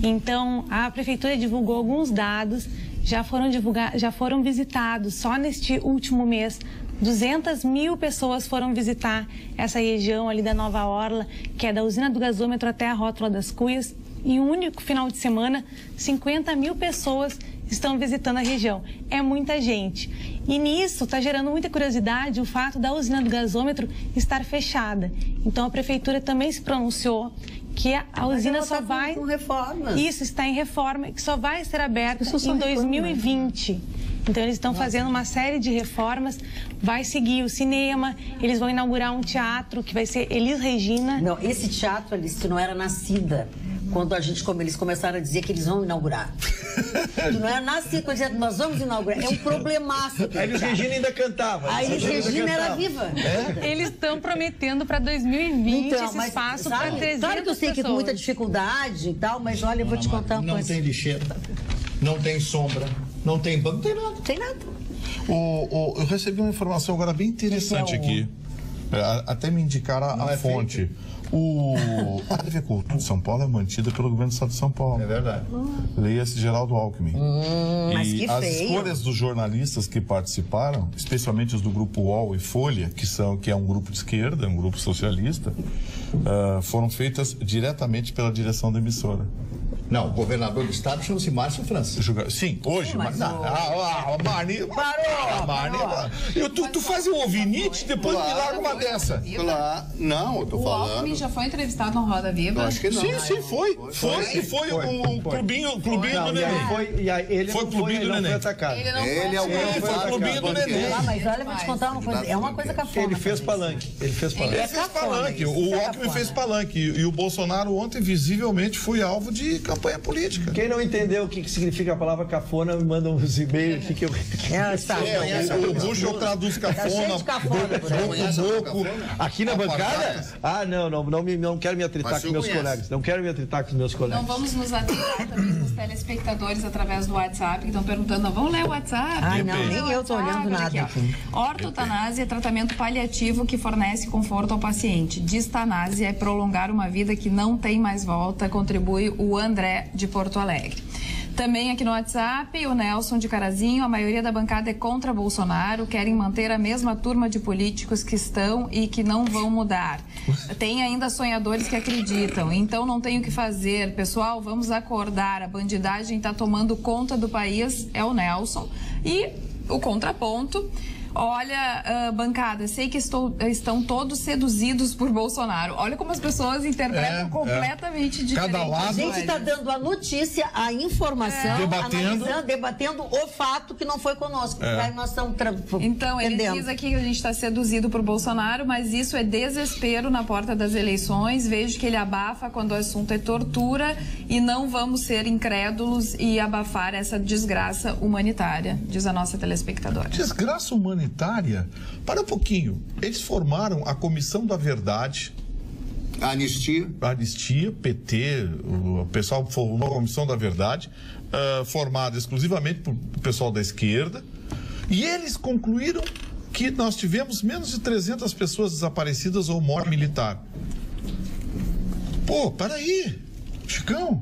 Speaker 6: Então, a Prefeitura divulgou alguns dados, já foram visitados só neste último mês. 200 mil pessoas foram visitar essa região ali da Nova Orla, que é da usina do gasômetro até a Rótula das Cuias. Em um único final de semana, 50 mil pessoas estão visitando a região. É muita gente. E nisso está gerando muita curiosidade o fato da usina do gasômetro estar fechada. Então a Prefeitura também se pronunciou que a usina só vai...
Speaker 1: com reforma.
Speaker 6: Isso, está em reforma, que só vai ser aberta em 2020. Então, eles estão fazendo uma série de reformas, vai seguir o cinema, eles vão inaugurar um teatro que vai ser Elis Regina.
Speaker 1: Não, esse teatro, Alice, não era nascida quando eles começaram a dizer que eles vão inaugurar. Não é na sequência, nós vamos inaugurar. É um problemaço.
Speaker 7: A Elis Regina ainda cantava.
Speaker 1: A Elis Regina era viva.
Speaker 6: Eles estão prometendo para 2020
Speaker 1: então,
Speaker 6: esse espaço para 300 pessoas.
Speaker 1: Claro que eu sei que com muita dificuldade e tal, mas olha, eu vou te contar uma coisa.
Speaker 2: Não tem lixeira, não tem sombra, não tem banco, não tem nada.
Speaker 1: Não tem nada.
Speaker 8: Eu recebi uma informação agora bem interessante aqui. Até me indicaram a fonte. A TV Cultura de São Paulo é mantida pelo governo do estado de São Paulo.
Speaker 2: É verdade.
Speaker 8: Leia-se Geraldo Alckmin.
Speaker 1: Mas
Speaker 8: e
Speaker 1: que
Speaker 8: as
Speaker 1: feio.
Speaker 8: escolhas dos jornalistas que participaram, especialmente os do grupo UOL e Folha, que é um grupo de esquerda, um grupo socialista, foram feitas diretamente pela direção da emissora.
Speaker 2: Não, o governador do estado chama-se Márcio Francisco.
Speaker 8: Sim, hoje.
Speaker 1: Mas
Speaker 8: Marni.
Speaker 1: Parou!
Speaker 8: Tu faz um ovinite, depois me larga uma dessa.
Speaker 2: Claro. Não, eu tô
Speaker 4: O
Speaker 2: falando.
Speaker 4: Alckmin já foi entrevistado no Roda Viva?
Speaker 2: Eu acho que não.
Speaker 8: Sim, foi. Foi o clubinho do Neném.
Speaker 7: Ele
Speaker 8: Foi o clubinho do Neném.
Speaker 7: atacado.
Speaker 4: Ele não
Speaker 2: Ele é o
Speaker 8: Ele foi o clubinho do Neném.
Speaker 1: Mas olha, eu vou te contar uma coisa. É uma coisa cafona.
Speaker 7: Ele fez palanque. Ele fez palanque.
Speaker 8: Ele fez palanque. O Alckmin fez palanque. E o Bolsonaro ontem, visivelmente, foi alvo de campanha política.
Speaker 7: Quem não entendeu o que significa a palavra cafona, me manda uns e-mails aqui que eu...
Speaker 8: O Bush eu traduz cafona, boco.
Speaker 7: Aqui na bancada? Ah, não quero me atritar com meus colegas. Não quero me atritar com os meus colegas.
Speaker 4: Não vamos nos atentar também com os telespectadores através do WhatsApp, que estão perguntando, não, vamos ler o WhatsApp?
Speaker 1: Ai, não, nem eu tô olhando nada aqui.
Speaker 4: Ortotanásia é tratamento paliativo que fornece conforto ao paciente. Distanásia é prolongar uma vida que não tem mais volta, contribui o André de Porto Alegre. Também aqui no WhatsApp, o Nelson de Carazinho, a maioria da bancada é contra Bolsonaro, querem manter a mesma turma de políticos que estão e que não vão mudar. Tem ainda sonhadores que acreditam, então não tem o que fazer. Pessoal, vamos acordar, a bandidagem está tomando conta do país, é o Nelson. E o contraponto... Olha, bancada, sei que estão todos seduzidos por Bolsonaro. Olha como as pessoas interpretam completamente diferente.
Speaker 8: Cada lado.
Speaker 1: A gente está dando a notícia, a informação, debatendo o fato que não foi conosco. Aí nós estamos
Speaker 4: Então, ele diz aqui que a gente está seduzido por Bolsonaro, mas isso é desespero na porta das eleições. Vejo que ele abafa quando o assunto é tortura e não vamos ser incrédulos e abafar essa desgraça humanitária, diz a nossa telespectadora.
Speaker 8: Desgraça humanitária? Para um pouquinho. Eles formaram a Comissão da Verdade. Anistia, PT, o pessoal formou a Comissão da Verdade, formada exclusivamente por pessoal da esquerda. E eles concluíram que nós tivemos menos de 300 pessoas desaparecidas ou morte militar. Pô, peraí, Chicão.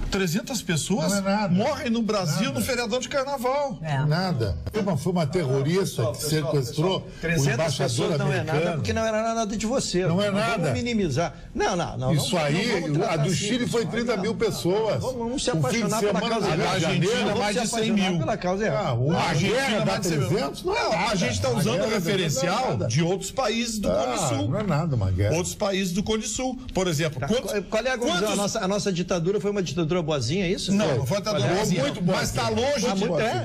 Speaker 8: 300 pessoas morrem no Brasil no feriadão de carnaval.
Speaker 3: Nada. Foi uma terrorista que sequestrou o embaixador americano.
Speaker 7: Não é nada porque não era nada de você.
Speaker 3: Não é nada.
Speaker 7: Vamos minimizar. Não.
Speaker 3: Isso aí, a do Chile foi 30 mil pessoas.
Speaker 7: Vamos se apaixonar pela causa
Speaker 8: da Argentina, mais de 100 mil.
Speaker 3: A Argentina dá 300? Não é nada.
Speaker 8: A gente está usando o referencial de outros países do Cone Sul.
Speaker 3: Não é nada uma guerra.
Speaker 8: Outros países do Cone Sul. Por exemplo,
Speaker 7: qual é a conclusão? A nossa ditadura foi uma ditadura boazinha, é isso?
Speaker 8: Não foi ditadura boazinha.
Speaker 3: Muito boa.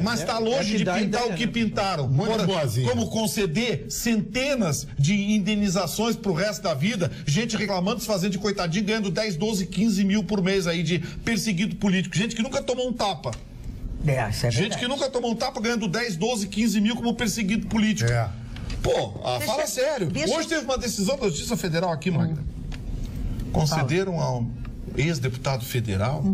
Speaker 8: Mas está longe de pintar o que pintaram. Como conceder centenas de indenizações pro resto da vida, gente reclamando, se fazendo de coitadinho, ganhando 10, 12, 15 mil por mês aí de perseguido político. Gente que nunca tomou um tapa. Gente que nunca tomou um tapa ganhando 10, 12, 15 mil como perseguido político. Pô, fala sério. Hoje teve uma decisão da Justiça Federal aqui, Magda. Concederam ao ex-deputado federal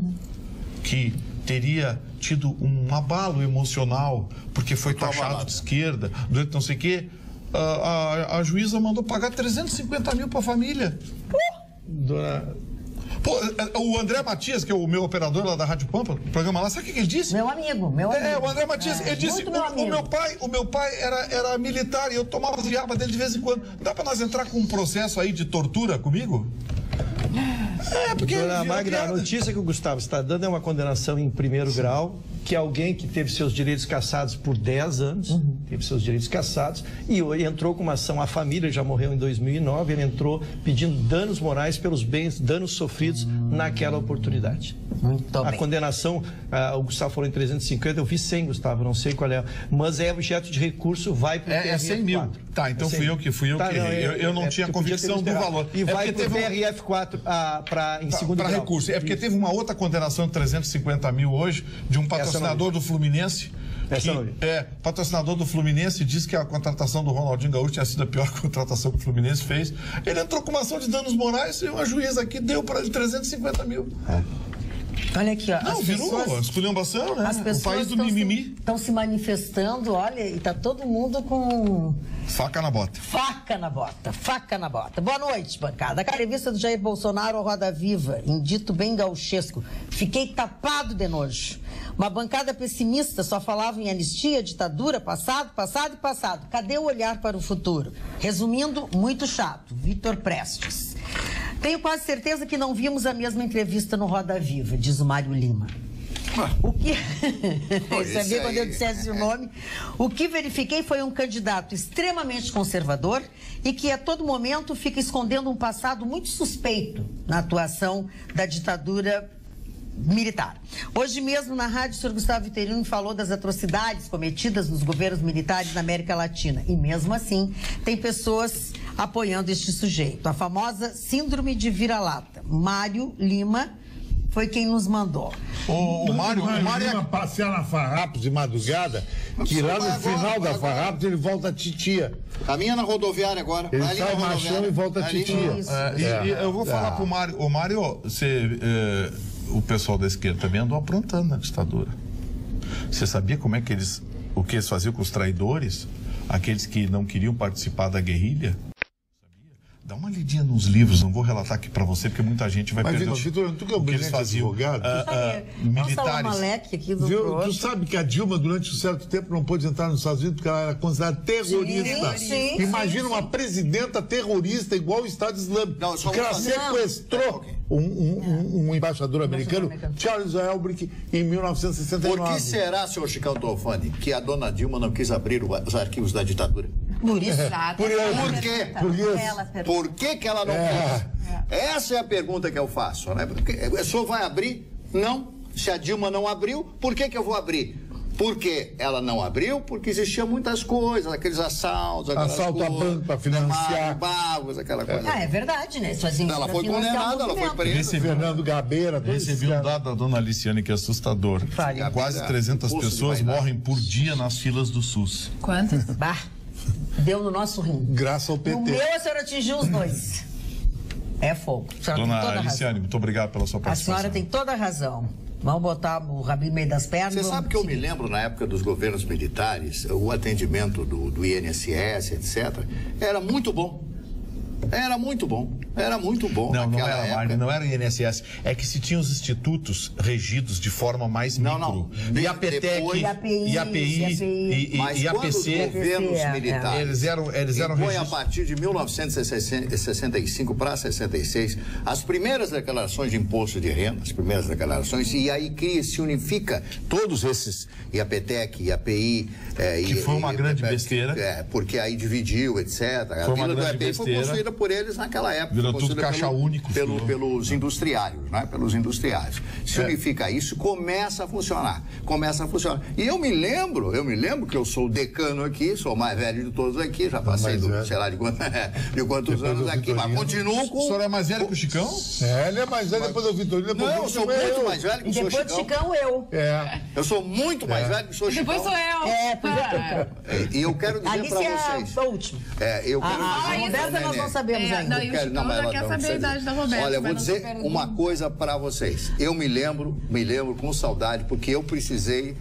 Speaker 8: que teria tido um abalo emocional porque foi taxado de esquerda, durante não sei o quê, a juíza mandou pagar 350 mil para a família. O André Matias, que é o meu operador lá da Rádio Pampa, o programa lá, sabe o que ele disse?
Speaker 1: Meu amigo.
Speaker 8: O André Matias, ele disse, o meu pai era militar e eu tomava as viabas dele de vez em quando. Dá para nós entrar com um processo aí de tortura comigo?
Speaker 7: Porque Dona Magda, a notícia que o Gustavo está dando é uma condenação em primeiro grau que alguém que teve seus direitos cassados por 10 anos, teve seus direitos cassados, e entrou com uma ação, a família já morreu em 2009, ele entrou pedindo danos morais pelos bens, danos sofridos naquela oportunidade.
Speaker 1: Muito
Speaker 7: A
Speaker 1: bem.
Speaker 7: condenação, o Gustavo falou em 350, eu vi 100, Gustavo, não sei qual é, mas é objeto de recurso, vai para o TRF4.
Speaker 8: É 100 mil. Tá, então fui eu que errei. Eu não tinha convicção do valor.
Speaker 7: E vai para o TRF4 em segundo grau.
Speaker 8: Para recurso. É porque teve uma outra condenação de 350 mil hoje de um patrocinador do Fluminense. Patrocinador do Fluminense disse que a contratação do Ronaldinho Gaúcho tinha sido a pior contratação que o Fluminense fez. Ele entrou com uma ação de danos morais e uma juíza aqui deu para ele 350 mil.
Speaker 1: Olha aqui, ó.
Speaker 8: Não, virou esculhambação, né?
Speaker 1: As pessoas
Speaker 8: O país do mimimi.
Speaker 1: Estão se manifestando, olha, e tá todo mundo com...
Speaker 8: Faca na bota.
Speaker 1: Faca na bota, faca na bota. Boa noite, bancada. A entrevista do Jair Bolsonaro ao Roda Viva, em dito bem gauchesco. Fiquei tapado de nojo. Uma bancada pessimista só falava em anistia, ditadura, passado, passado e passado. Cadê o olhar para o futuro? Resumindo, muito chato. Vitor Prestes. Tenho quase certeza que não vimos a mesma entrevista no Roda Viva, diz o Mário Lima. O que... Sabia quando eu dissesse o nome? O que verifiquei foi um candidato extremamente conservador e que a todo momento fica escondendo um passado muito suspeito na atuação da ditadura militar. Hoje mesmo na rádio, o senhor Gustavo Viterino falou das atrocidades cometidas nos governos militares na América Latina. E mesmo assim, tem pessoas apoiando este sujeito. A famosa síndrome de vira-lata. Mário Lima foi quem nos mandou.
Speaker 3: O Mário Lima passear na Farrapos de madrugada, que lá no final da Farrapos ele volta a titia.
Speaker 2: Caminha na rodoviária agora.
Speaker 3: Ele sai machão e volta a titia.
Speaker 8: Eu vou falar pro Mário. Ô, Mário, o pessoal da esquerda também andou aprontando na ditadura. Você sabia como é que o que eles faziam com os traidores? Aqueles que não queriam participar da guerrilha? Dá uma lidinha nos livros, não vou relatar aqui para você, porque muita gente vai perder
Speaker 3: o
Speaker 8: que eles faziam.
Speaker 3: Militares. Tu sabe que a Dilma, durante um certo tempo, não pôde entrar nos Estados Unidos porque ela era considerada terrorista. Imagina uma presidenta terrorista igual o Estado Islâmico. Porque ela sequestrou um embaixador americano, Charles Elbrick, em 1969.
Speaker 2: Por que será, senhor Chicão Tofani, que a dona Dilma não quis abrir os arquivos da ditadura?
Speaker 1: Por isso.
Speaker 2: Por quê? Por que ela não quis? Essa é a pergunta que eu faço, né? O senhor vai abrir? Não. Se a Dilma não abriu, por que eu vou abrir? Porque ela não abriu, porque existiam muitas coisas, aqueles assaltos,
Speaker 3: assalto a banco para financiar.
Speaker 2: Bagos, aquela coisa.
Speaker 1: É verdade, né?
Speaker 2: Ela foi condenada, ela foi presa.
Speaker 3: Fernando Gabeira.
Speaker 8: Recebi um dado da dona Aliciane que é assustador. Quase 300 pessoas morrem por dia nas filas do SUS.
Speaker 4: Quantas?
Speaker 1: Bah, deu no nosso rim.
Speaker 3: Graças ao PT.
Speaker 1: O meu, a senhora atingiu os dois. É fogo.
Speaker 8: Dona Aliciane, muito obrigado pela sua participação.
Speaker 1: A senhora tem toda a razão. Vamos botar o rabinho no meio das pernas.
Speaker 2: Você sabe que eu me lembro, na época dos governos militares, o atendimento do INSS, etc., era muito bom. Era muito bom. Era muito bom.
Speaker 8: Não era, Marne, não era o INSS. É que se tinha os institutos regidos de forma mais micro.
Speaker 2: Não.
Speaker 8: IAPTEC, IAPI e IAPC.
Speaker 2: Os governos militares.
Speaker 8: Eles eram
Speaker 2: foi a partir de 1965 para 66, as primeiras declarações de imposto de renda, as primeiras declarações, e aí se unifica todos esses IAPTEC, IAPI.
Speaker 8: Que foi uma grande besteira.
Speaker 2: Porque aí dividiu, etc. A vila do IAPI foi construída por eles naquela época.
Speaker 8: Virou tudo caixa único.
Speaker 2: Pelos industriários, né? Pelos industriários. Se unifica isso, começa a funcionar. E eu me lembro que eu sou o decano aqui, sou o mais velho de todos aqui, já passei sei lá de quantos anos aqui, mas continuo com...
Speaker 8: O senhor é mais velho que o Chicão?
Speaker 3: Ele é mais velho depois do Vitorino.
Speaker 2: Não, eu sou muito mais velho que o senhor Chicão.
Speaker 1: E depois do Chicão, eu.
Speaker 2: Eu sou muito mais velho que o senhor Chicão.
Speaker 4: Depois sou eu.
Speaker 2: E eu quero dizer para vocês...
Speaker 1: Alice é a última.
Speaker 2: Eu quero
Speaker 1: a Roberta nós não sabemos ainda.
Speaker 4: Não, e o Chicão já quer saber a idade da Roberta.
Speaker 2: Olha, eu vou dizer uma coisa para vocês. Eu me lembro com saudade, porque eu precisei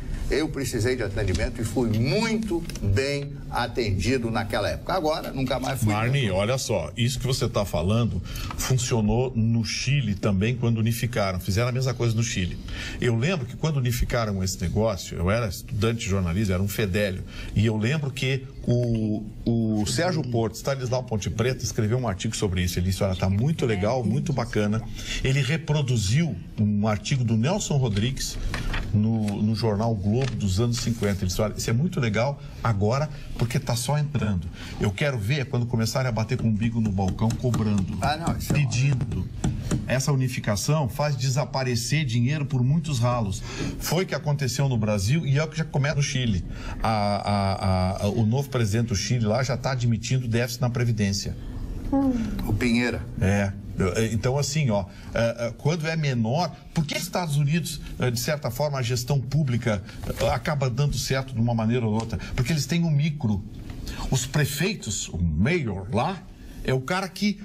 Speaker 2: de atendimento e fui muito bem atendido naquela época. Agora, nunca mais fui.
Speaker 8: Marne, olha só, isso que você está falando funcionou no Chile também quando unificaram. Fizeram a mesma coisa no Chile. Eu lembro que quando unificaram esse negócio, eu era estudante de jornalismo, era um fedélio, e eu lembro que O Sérgio Porto, Stanislau Ponte Preta, escreveu um artigo sobre isso. Ele disse, olha, está muito legal, muito bacana. Ele reproduziu um artigo do Nelson Rodrigues no jornal o Globo dos anos 50. Ele disse, olha, isso é muito legal agora porque está só entrando. Eu quero ver quando começarem a bater com o umbigo no balcão, cobrando, pedindo. Essa unificação faz desaparecer dinheiro por muitos ralos. Foi o que aconteceu no Brasil e é o que já começa no Chile. O novo presidente do Chile lá já está admitindo déficit na Previdência.
Speaker 2: O Pinheira.
Speaker 8: Então, assim, quando é menor, por que Estados Unidos, de certa forma, a gestão pública acaba dando certo de uma maneira ou outra? Porque eles têm um micro. Os prefeitos, o mayor lá, é o cara que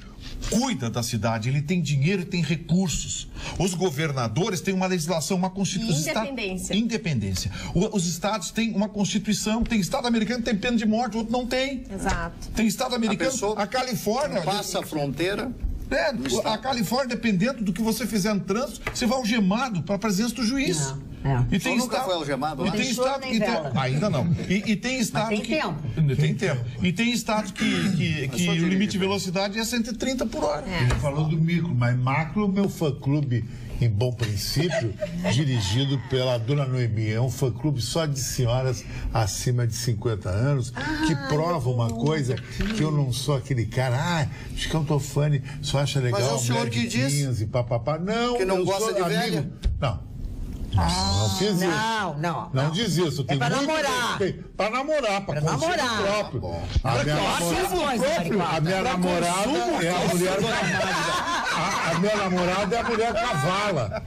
Speaker 8: cuida da cidade, ele tem dinheiro e tem recursos. Os governadores têm uma legislação, uma constituição. Independência. Os estados têm uma constituição. Tem estado americano que tem pena de morte, outro não tem.
Speaker 5: Exato.
Speaker 8: Tem estado americano, a Califórnia
Speaker 2: passa a fronteira.
Speaker 8: A Califórnia, dependendo do que você fizer no trânsito, você vai algemado para a presença do juiz.
Speaker 2: E tem nunca foi algemado lá?
Speaker 8: Ainda não. E tem estado
Speaker 1: tem tempo.
Speaker 8: Tem tempo. E tem estado que o limite de velocidade é 130 por hora.
Speaker 3: Ele falou do micro, mas macro, meu fã-clube, em Bom Princípio, dirigido pela dona Noemi. É um fã-clube só de senhoras acima de 50 anos, que prova uma coisa que eu não sou aquele cara, acho que eu tô fã, só acha legal.
Speaker 2: Mas é o senhor que diz
Speaker 3: e papapá. Não,
Speaker 2: que não gosta de velha?
Speaker 3: Não. Não fiz isso. Não diz isso.
Speaker 1: É pra namorar.
Speaker 3: Pra namorar, pra consumo próprio. A minha namorada é a mulher a minha namorada é a mulher cavala.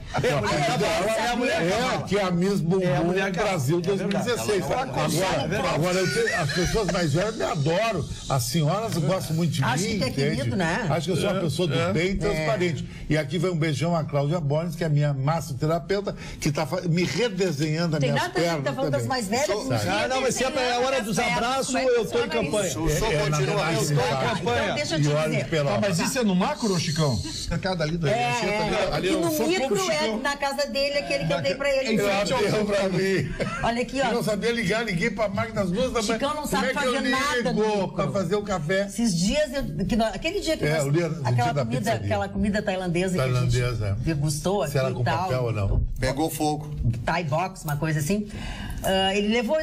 Speaker 3: Que é a Miss Bumbum Brasil 2016. Agora as pessoas mais velhas me adoram. As senhoras gostam muito de mim.
Speaker 1: Acho que é querido, né?
Speaker 3: Acho que eu sou uma pessoa do bem e transparente. E aqui vai um beijão a Cláudia Borges, que é a minha massoterapeuta, que está me redesenhando as minhas pernas.
Speaker 1: Tem nada que tá falando das mais velhas.
Speaker 7: Não, mas se é a hora dos abraços, eu estou em campanha.
Speaker 2: Eu estou em campanha.
Speaker 1: Então, deixa eu te dizer.
Speaker 8: Mas isso é no macro, Chicão? Cada ali
Speaker 1: ali no micro é na casa dele, aquele que eu dei pra ele.
Speaker 3: Deu pra mim.
Speaker 1: Olha aqui, ó.
Speaker 3: Eu não sabia ligar, liguei pra máquina das duas da manhã.
Speaker 1: Chicão não sabe fazer nada no micro.
Speaker 3: Pra fazer o café.
Speaker 1: Esses dias, aquele dia que aquela comida tailandesa que a gente degustou aqui
Speaker 3: e tal. Papel ou não?
Speaker 2: Pegou fogo.
Speaker 1: Thai box, uma coisa assim. Ele levou,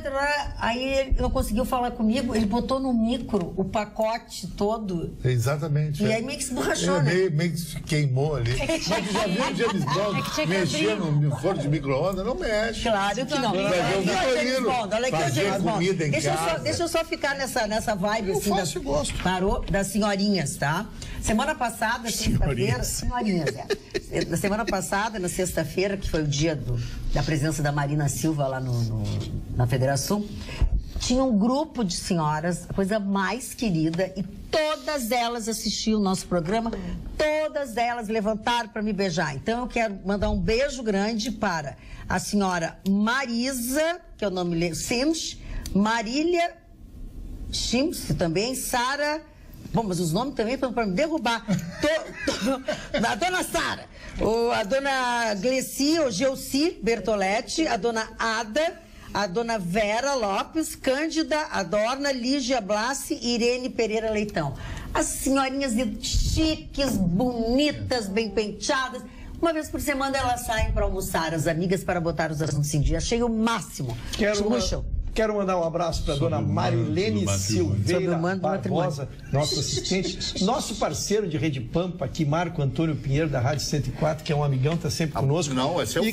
Speaker 1: aí ele não conseguiu falar comigo, ele botou no micro o pacote todo.
Speaker 3: Exatamente.
Speaker 1: E aí meio que se borrachou, né?
Speaker 3: Meio que se queimou ali. Mas tu já viu o James Bond mexer no forno de micro-ondas? Não mexe.
Speaker 1: Claro que não. Olha aqui o James Bond, olha aqui o James Bond. Deixa eu só ficar nessa vibe assim. Parou das senhorinhas, tá? Semana passada, sexta-feira, senhorinhas, Na semana passada, na sexta-feira, que foi o dia da presença da Marina Silva lá na Federação, tinha um grupo de senhoras, a coisa mais querida, e todas elas assistiam o nosso programa, todas elas levantaram para me beijar. Então eu quero mandar um beijo grande para a senhora Marisa, que é o nome Sims, Marília Sims também, Sara. Bom, mas os nomes também para me derrubar. A dona Sara, a dona Gelci Bertoletti, a dona Ada, a dona Vera Lopes, Cândida Adorna, Lígia Blassi e Irene Pereira Leitão. As senhorinhas chiques, bonitas, bem penteadas. Uma vez por semana elas saem para almoçar, as amigas, para botar os assuntos em dia. Achei o máximo.
Speaker 7: Quero mandar um abraço para a dona Marilene Silveira Barbosa, nosso assistente, nosso parceiro de Rede Pampa, aqui, Marco Antônio Pinheiro, da Rádio 104, que é um amigão, está sempre conosco.
Speaker 2: Não, é seu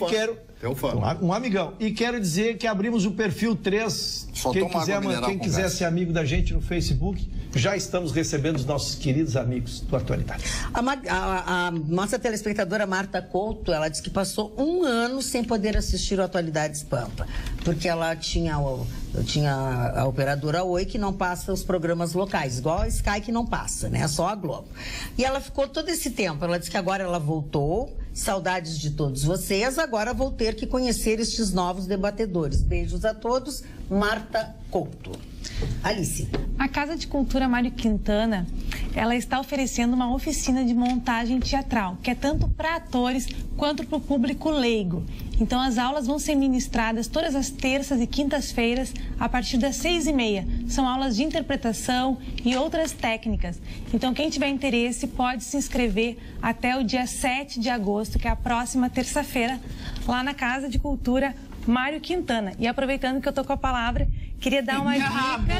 Speaker 2: fã.
Speaker 7: Um amigão. E quero dizer que abrimos o perfil 3. Quem quiser ser amigo da gente no Facebook, já estamos recebendo os nossos queridos amigos do Atualidade.
Speaker 1: A nossa telespectadora Marta Couto, ela disse que passou 1 ano sem poder assistir o Atualidades Pampa, porque ela tinha a operadora Oi, que não passa os programas locais, igual a Sky, que não passa, né? Só a Globo. E ela ficou todo esse tempo. Ela disse que agora ela voltou. Saudades de todos vocês. Agora vou ter que conhecer estes novos debatedores. Beijos a todos. Marta Couto. Alice.
Speaker 6: A Casa de Cultura Mário Quintana ela está oferecendo uma oficina de montagem teatral, que é tanto para atores quanto para o público leigo. Então, as aulas vão ser ministradas todas as terças e quintas-feiras, a partir das 6h30. São aulas de interpretação e outras técnicas. Então, quem tiver interesse pode se inscrever até o dia 7 de agosto, que é a próxima terça-feira, lá na Casa de Cultura Mário Quintana. E aproveitando que eu tô com a palavra, queria dar uma dica.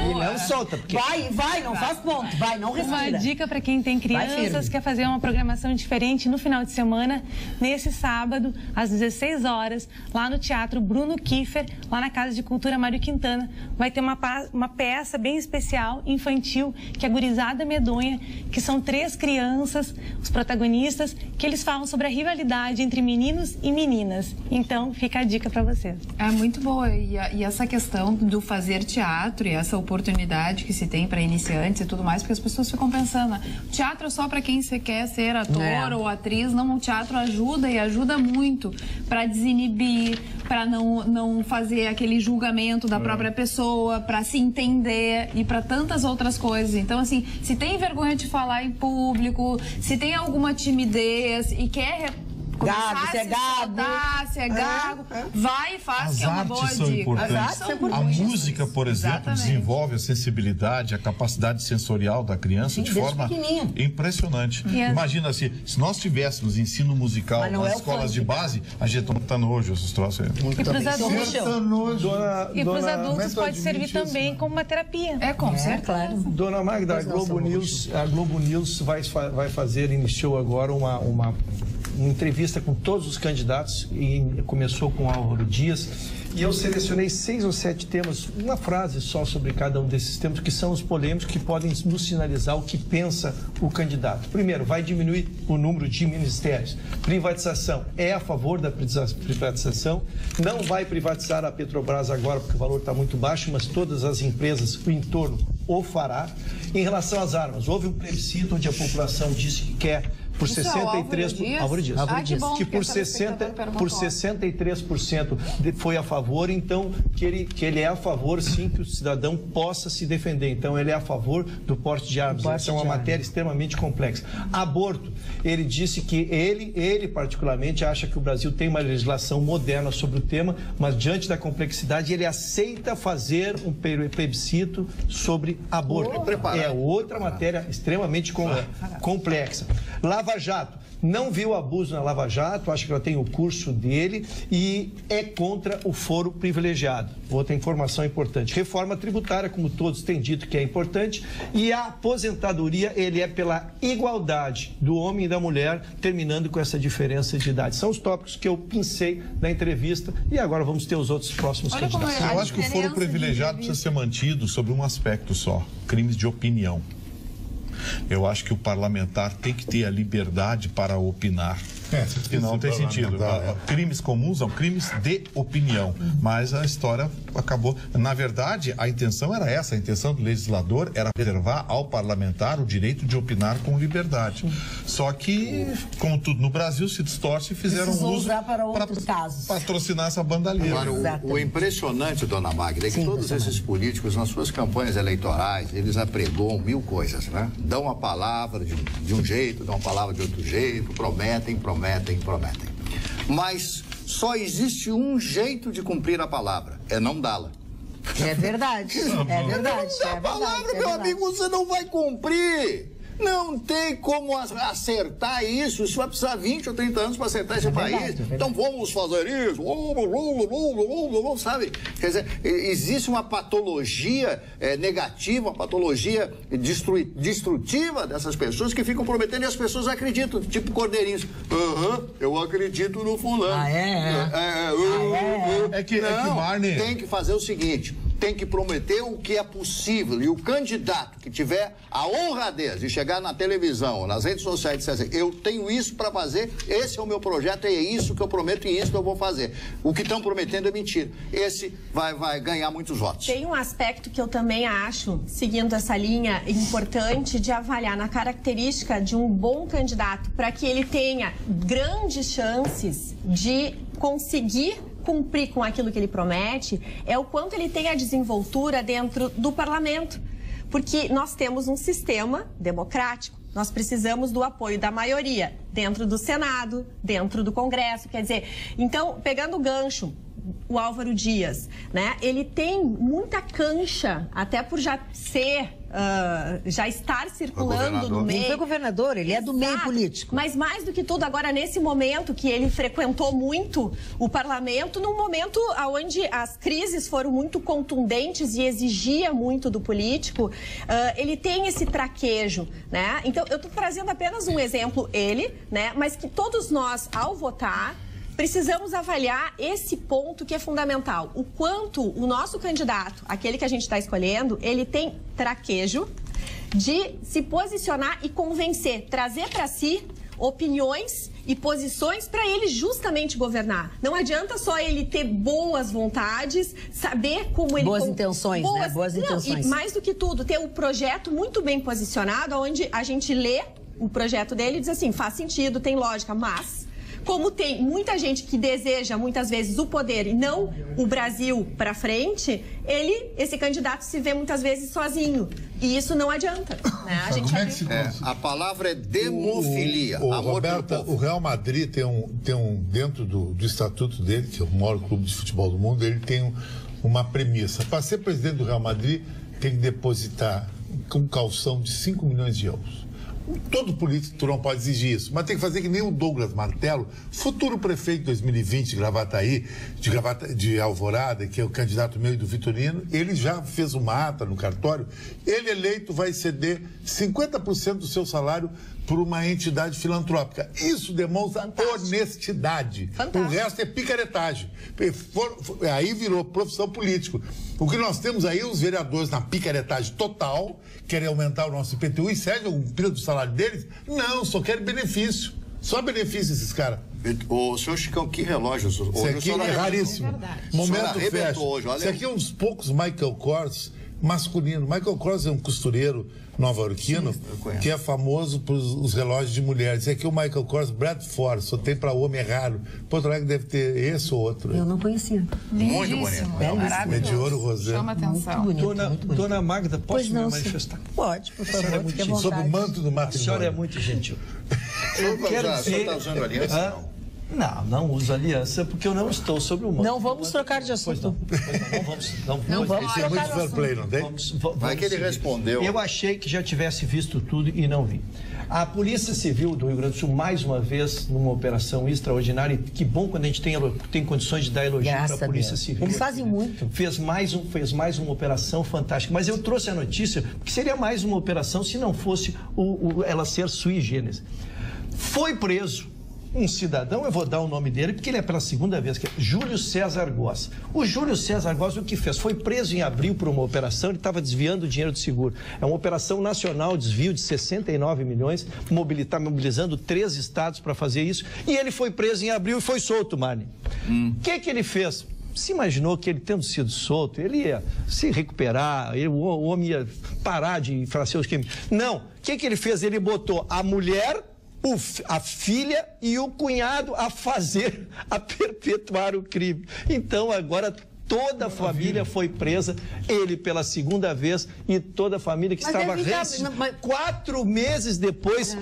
Speaker 9: E não solta, porque...
Speaker 1: Vai, não faz ponto, vai, não respira.
Speaker 6: Uma dica para quem tem crianças, quer fazer uma programação diferente no final de semana, nesse sábado, às 16 horas, lá no Teatro Bruno Kiefer, lá na Casa de Cultura Mário Quintana, vai ter uma peça bem especial, infantil, que é Gurizada Medonha, que são 3 crianças, os protagonistas, que eles falam sobre a rivalidade entre meninos e meninas. Então, fica a dica para vocês.
Speaker 4: É muito boa. E essa questão do fazer teatro e essa oportunidade que se tem para iniciantes e tudo mais, porque as pessoas ficam pensando, né? O teatro é só para quem você quer ser ator ou atriz. Não, o teatro ajuda e ajuda muito para desinibir, para não fazer aquele julgamento da própria pessoa, para se entender e para tantas outras coisas. Então, assim, se tem vergonha de falar em público, se tem alguma timidez e quer
Speaker 1: Gago, se é gago.
Speaker 4: Se é gago, vai e faz, que é uma boa dica.
Speaker 8: Importantes.
Speaker 4: As artes são
Speaker 8: A
Speaker 4: importantes.
Speaker 8: música, por exemplo,
Speaker 4: Exatamente.
Speaker 8: desenvolve a sensibilidade, a capacidade sensorial da criança de forma impressionante. Imagina se nós tivéssemos ensino musical nas escolas de base, a gente não tá nojo esses troços aí.
Speaker 6: E para os adultos,
Speaker 3: Dona
Speaker 6: pode servir também como uma terapia.
Speaker 4: Com certeza.
Speaker 1: Claro.
Speaker 7: Dona Magda, a Globo News vai fazer, iniciou agora uma entrevista com todos os candidatos e começou com Álvaro Dias. E eu selecionei 6 ou 7 temas, uma frase só sobre cada um desses temas, que são os polêmicos que podem nos sinalizar o que pensa o candidato. Primeiro, vai diminuir o número de ministérios. Privatização, é a favor da privatização. Não vai privatizar a Petrobras agora, porque o valor está muito baixo, mas todas as empresas do entorno o fará. Em relação às armas, houve um plebiscito onde a população disse que quer por 63%, Álvaro Dias, que por 63% foi a favor, então que ele é a favor, sim, que o cidadão possa se defender. Então ele é a favor do porte de armas. Essa é uma matéria extremamente complexa. Aborto, ele disse que ele particularmente acha que o Brasil tem uma legislação moderna sobre o tema, mas diante da complexidade ele aceita fazer um plebiscito sobre aborto. É outra matéria extremamente complexa. Lava Jato, não viu abuso na Lava Jato, acha que ela tem o curso dele e é contra o foro privilegiado. Outra informação importante. Reforma tributária, como todos têm dito que é importante, e a aposentadoria, ele é pela igualdade do homem e da mulher, terminando com essa diferença de idade. São os tópicos que eu pensei na entrevista e agora vamos ter os outros próximos candidatos.
Speaker 8: Eu acho que o foro privilegiado precisa ser mantido sobre um aspecto só: crimes de opinião. Eu acho que o parlamentar tem que ter a liberdade para opinar. E não tem sentido. Crimes comuns são crimes de opinião. Mas a história acabou. Na verdade, a intenção era essa. A intenção do legislador era reservar ao parlamentar o direito de opinar com liberdade. Só que, como tudo no Brasil, se distorce e fizeram uso
Speaker 1: para outros casos.
Speaker 8: Patrocinar essa bandalheira.
Speaker 2: Agora, o impressionante, dona Magda, é que todos esses políticos, nas suas campanhas eleitorais, eles apregoam 1000 coisas, né? Dão a palavra de um jeito, dão a palavra de outro jeito, prometem. Mas só existe um jeito de cumprir a palavra, é não dá-la.
Speaker 1: É verdade, é verdade.
Speaker 2: Não dá a palavra, meu amigo, você não vai cumprir. Não tem como acertar isso. Isso vai precisar 20 ou 30 anos para acertar esse país. Então vamos fazer isso. Sabe? Quer dizer, existe uma patologia negativa, uma patologia destrutiva dessas pessoas que ficam prometendo e as pessoas acreditam. Tipo cordeirinhos. Eu acredito no fulano.
Speaker 8: Marne,
Speaker 2: tem que fazer o seguinte. Tem que prometer o que é possível. E o candidato que tiver a honradez de chegar na televisão, nas redes sociais e dizer assim, eu tenho isso para fazer, esse é o meu projeto, é isso que eu prometo e isso que eu vou fazer. O que estão prometendo é mentira. Esse vai ganhar muitos votos.
Speaker 5: Tem um aspecto que eu também acho, seguindo essa linha, importante de avaliar na característica de um bom candidato, para que ele tenha grandes chances de conseguir cumprir com aquilo que ele promete, é o quanto ele tem a desenvoltura dentro do parlamento. Porque nós temos um sistema democrático. Nós precisamos do apoio da maioria, dentro do Senado, dentro do Congresso. Quer dizer, então, pegando o gancho, o Álvaro Dias, né? Ele tem muita cancha, até por já ser, já estar circulando no meio.
Speaker 1: Ele foi governador, ele é do meio político.
Speaker 5: Mas mais do que tudo, agora nesse momento que ele frequentou muito o parlamento, num momento onde as crises foram muito contundentes e exigia muito do político, ele tem esse traquejo, né? Então, eu estou trazendo apenas um exemplo, né? Mas que todos nós, ao votar, precisamos avaliar esse ponto que é fundamental. O quanto o nosso candidato, aquele que a gente está escolhendo, ele tem traquejo de se posicionar e convencer, trazer para si opiniões e posições para ele justamente governar. Não adianta só ele ter boas vontades, saber como ele...
Speaker 1: Boas intenções, né? Boas intenções.
Speaker 5: E mais do que tudo, ter um projeto muito bem posicionado, onde a gente lê o projeto dele e diz assim, faz sentido, tem lógica, mas... Como tem muita gente que deseja, muitas vezes, o poder e não o Brasil para frente, esse candidato se vê muitas vezes sozinho. E isso não adianta. Né?
Speaker 2: A palavra é demofilia.
Speaker 3: Roberta, o Real Madrid tem dentro do estatuto dele, que é o maior clube de futebol do mundo, ele tem uma premissa. Para ser presidente do Real Madrid, tem que depositar com calção de 5 milhões de euros. Todo político não pode exigir isso, mas tem que fazer que nem o Douglas Martelo, futuro prefeito de 2020 de Gravataí, de Alvorada, que é o candidato meu e do Vitorino. Ele já fez uma ata no cartório. Ele eleito vai ceder 50% do seu salário por uma entidade filantrópica. Isso demonstra honestidade. Fantástico. O resto é picaretagem. Aí virou profissão política. O que nós temos aí, os vereadores na picaretagem total, querem aumentar o nosso IPTU e cede algum período do salário deles? Não, só querem benefício. Só benefício esses caras.
Speaker 2: O senhor Chicão, que relógio?
Speaker 3: Isso aqui é raríssimo. Momento fecha. Isso aqui é um dos poucos Michael Kors masculino. Michael Kors é um costureiro nova-iorquino que é famoso por os relógios de mulheres. Esse aqui é o Michael Kors Bradford, só tem para homem, é raro. Porto Alegre deve ter esse ou outro.
Speaker 1: Eu não conhecia.
Speaker 2: Muito bonito.
Speaker 3: É de ouro rosé.
Speaker 4: Chama atenção.
Speaker 1: Muito bonito,
Speaker 7: Dona Magda, posso me manifestar?
Speaker 1: Pode, por favor.
Speaker 3: Sob o manto do matrimônio.
Speaker 7: A senhora é muito gentil.
Speaker 2: O senhor está usando aliança?
Speaker 7: Não uso aliança porque eu não estou sobre o manto.
Speaker 1: Não vamos trocar de assunto.
Speaker 7: Não vamos
Speaker 3: Isso é muito fair play, não tem?
Speaker 2: Vai que ele respondeu.
Speaker 7: Eu achei que já tivesse visto tudo e não vi. A Polícia Civil do Rio Grande do Sul, mais uma vez, numa operação extraordinária, e que bom quando a gente tem condições de dar elogio para a Polícia Civil.
Speaker 1: Eles fazem muito.
Speaker 7: Fez mais uma operação fantástica. Mas eu trouxe a notícia, porque seria mais uma operação se não fosse ela ser sui generis. Foi preso um cidadão, eu vou dar o nome dele, porque ele é pela segunda vez, que é Júlio César Goss. O Júlio César Goss, o que fez? Foi preso em abril por uma operação, ele estava desviando dinheiro do seguro. É uma operação nacional, desvio de 69 milhões, mobilizando 3 estados para fazer isso, e ele foi preso em abril e foi solto, Marne. O que ele fez? Se imaginou que ele, tendo sido solto, ele ia se recuperar, o homem ia parar de fazer os crimes. Não. O que ele fez? Ele botou a mulher, a filha e o cunhado a perpetuar o crime. Então, agora toda a família foi presa, ele pela segunda vez e toda a família que estava 4 meses depois,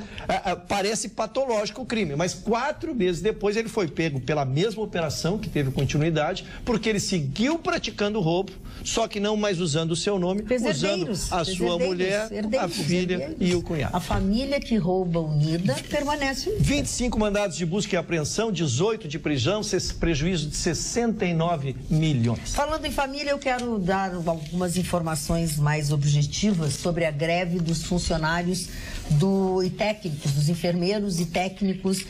Speaker 7: parece patológico o crime, mas 4 meses depois ele foi pego pela mesma operação que teve continuidade, porque ele seguiu praticando o roubo, só que não mais usando o seu nome, usando a sua mulher, a filha e o cunhado.
Speaker 1: A família que rouba unida permanece unida.
Speaker 7: 25 mandados de busca e apreensão, 18 de prisão, prejuízo de 69 milhões.
Speaker 1: Falando em família, eu quero dar algumas informações mais objetivas sobre a greve dos funcionários e técnicos, dos enfermeiros e técnicos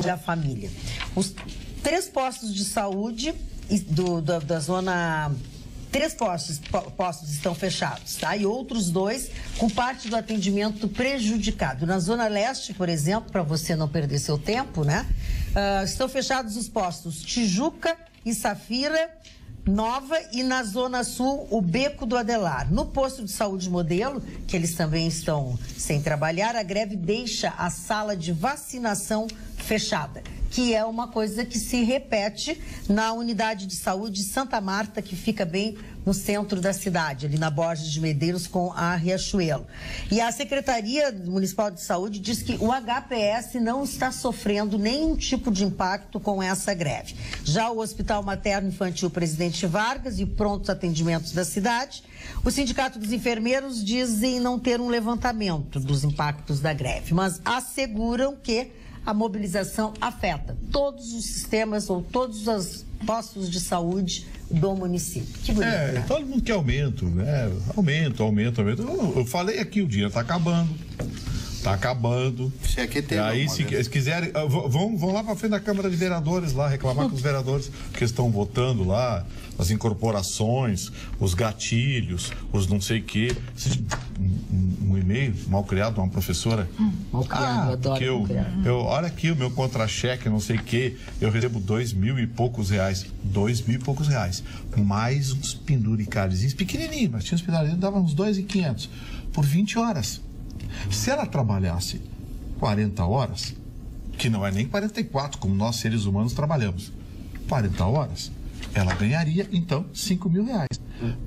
Speaker 1: da família. Os 3 postos de saúde da zona... 3 postos estão fechados, tá? E outros 2 com parte do atendimento prejudicado. Na Zona Leste, por exemplo, para você não perder seu tempo, né? Estão fechados os postos Tijuca e Safira Nova, e na Zona Sul, o Beco do Adelar. No posto de saúde Modelo, que eles também estão sem trabalhar, a greve deixa a sala de vacinação fechada, que é uma coisa que se repete na unidade de saúde de Santa Marta, que fica bem no centro da cidade, ali na Borges de Medeiros com a Riachuelo. E a Secretaria Municipal de Saúde diz que o HPS não está sofrendo nenhum tipo de impacto com essa greve. Já o Hospital Materno Infantil Presidente Vargas e prontos atendimentos da cidade, o Sindicato dos Enfermeiros dizem não ter um levantamento dos impactos da greve, mas asseguram que a mobilização afeta todos os sistemas ou todos os postos de saúde do município. Que bonito, né?
Speaker 8: Todo mundo quer aumento, né? Aumento. Eu falei aqui, o dinheiro está acabando. Está acabando.
Speaker 2: Se aqui tem
Speaker 8: aí, se quiserem, vão lá para frente da Câmara de Vereadores, lá, reclamar com os vereadores que estão votando lá, as incorporações, os gatilhos, os não sei o quê. Um e-mail mal criado de uma professora.
Speaker 1: Mal criado, eu adoro.
Speaker 8: Olha aqui o meu contra-cheque, não sei o quê, eu recebo 2.000 e poucos reais. 2.000 e poucos reais. Mais uns penduricalhozinhos pequenininhos, mas tinha uns penduricalhos, dava uns 2.500 por 20 horas. Se ela trabalhasse 40 horas, que não é nem 44, como nós seres humanos trabalhamos, 40 horas, ela ganharia, então, 5.000 reais.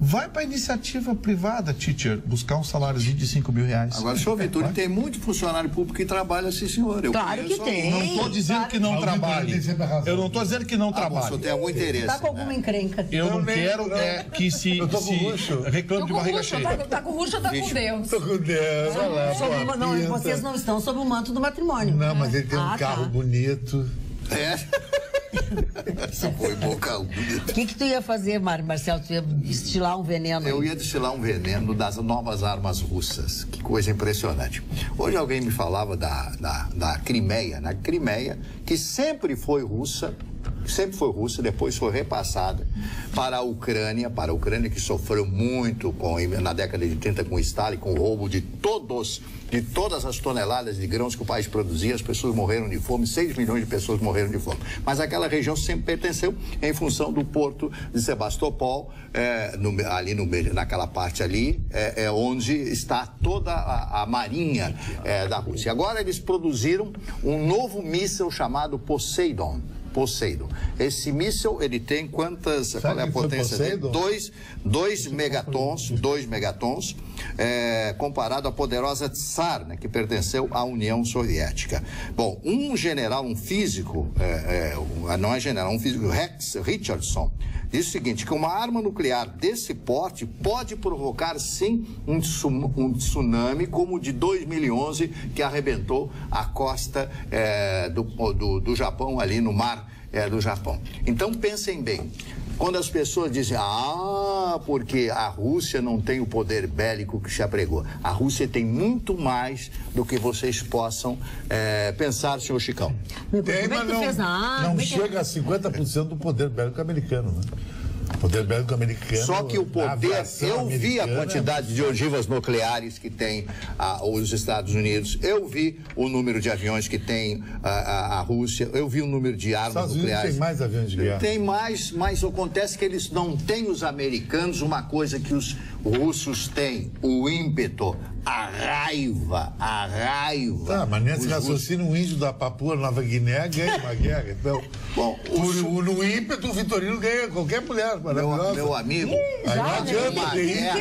Speaker 8: Vai para a iniciativa privada, teacher, buscar um saláriozinho de 5.000 reais.
Speaker 2: Agora, senhor Vitor, tem muito funcionário público que trabalha, sim, senhor.
Speaker 1: Claro que tem.
Speaker 8: Não estou dizendo que não trabalhe. Eu não estou dizendo que não trabalhe.
Speaker 2: Você tem algum interesse.
Speaker 1: Está com alguma encrenca.
Speaker 8: Eu não quero que se reclame de barriga cheia.
Speaker 4: Tá com ruxa, tá com Deus.
Speaker 3: Tô com Deus, olha lá.
Speaker 1: Não, vocês não estão sob o manto do matrimônio.
Speaker 3: Não, mas ele tem um carro bonito.
Speaker 2: Essa foi boca bonita.
Speaker 1: O que tu ia fazer, Mário Marcelo? Tu ia destilar um veneno?
Speaker 2: Eu ia destilar um veneno das novas armas russas. Que coisa impressionante. Hoje alguém me falava da Crimeia, na Crimeia, que sempre foi russa, depois foi repassada para a Ucrânia que sofreu muito na década de 30 com Stalin, com o roubo de todas as toneladas de grãos que o país produzia. As pessoas morreram de fome, 6 milhões de pessoas morreram de fome. Mas aquela região sempre pertenceu em função do porto de Sebastopol, naquela parte ali, onde está toda a marinha da Rússia. Agora eles produziram um novo míssil chamado Poseidon. Esse míssil, ele tem quantas... Qual é a potência dele? 2 megatons, comparado à poderosa Tsar, né, que pertenceu à União Soviética. Bom, um general, um físico, um físico, Rex Richardson, diz o seguinte, que uma arma nuclear desse porte pode provocar, sim, um tsunami como o de 2011, que arrebentou a costa do Japão, ali no mar do Japão. Então, pensem bem. Quando as pessoas dizem, porque a Rússia não tem o poder bélico que se apregou. A Rússia tem muito mais do que vocês possam pensar, senhor Chicão.
Speaker 3: Tem, mas não chega a 50% do poder bélico americano, né? O poder bélico americano...
Speaker 2: Só que o poder... Eu vi a quantidade de ogivas nucleares que tem os Estados Unidos, eu vi o número de aviões que tem a Rússia, eu vi o número de armas nucleares.
Speaker 3: Tem mais aviões de guerra.
Speaker 2: Tem mais, mas acontece que eles não têm, os americanos, uma coisa que os russos têm, o ímpeto, a raiva.
Speaker 3: Tá, mas nesse raciocínio, o índio da Papua Nova Guiné ganha uma guerra. Então,
Speaker 2: bom,
Speaker 3: no ímpeto, o Vitorino ganha qualquer mulher.
Speaker 2: Meu amigo,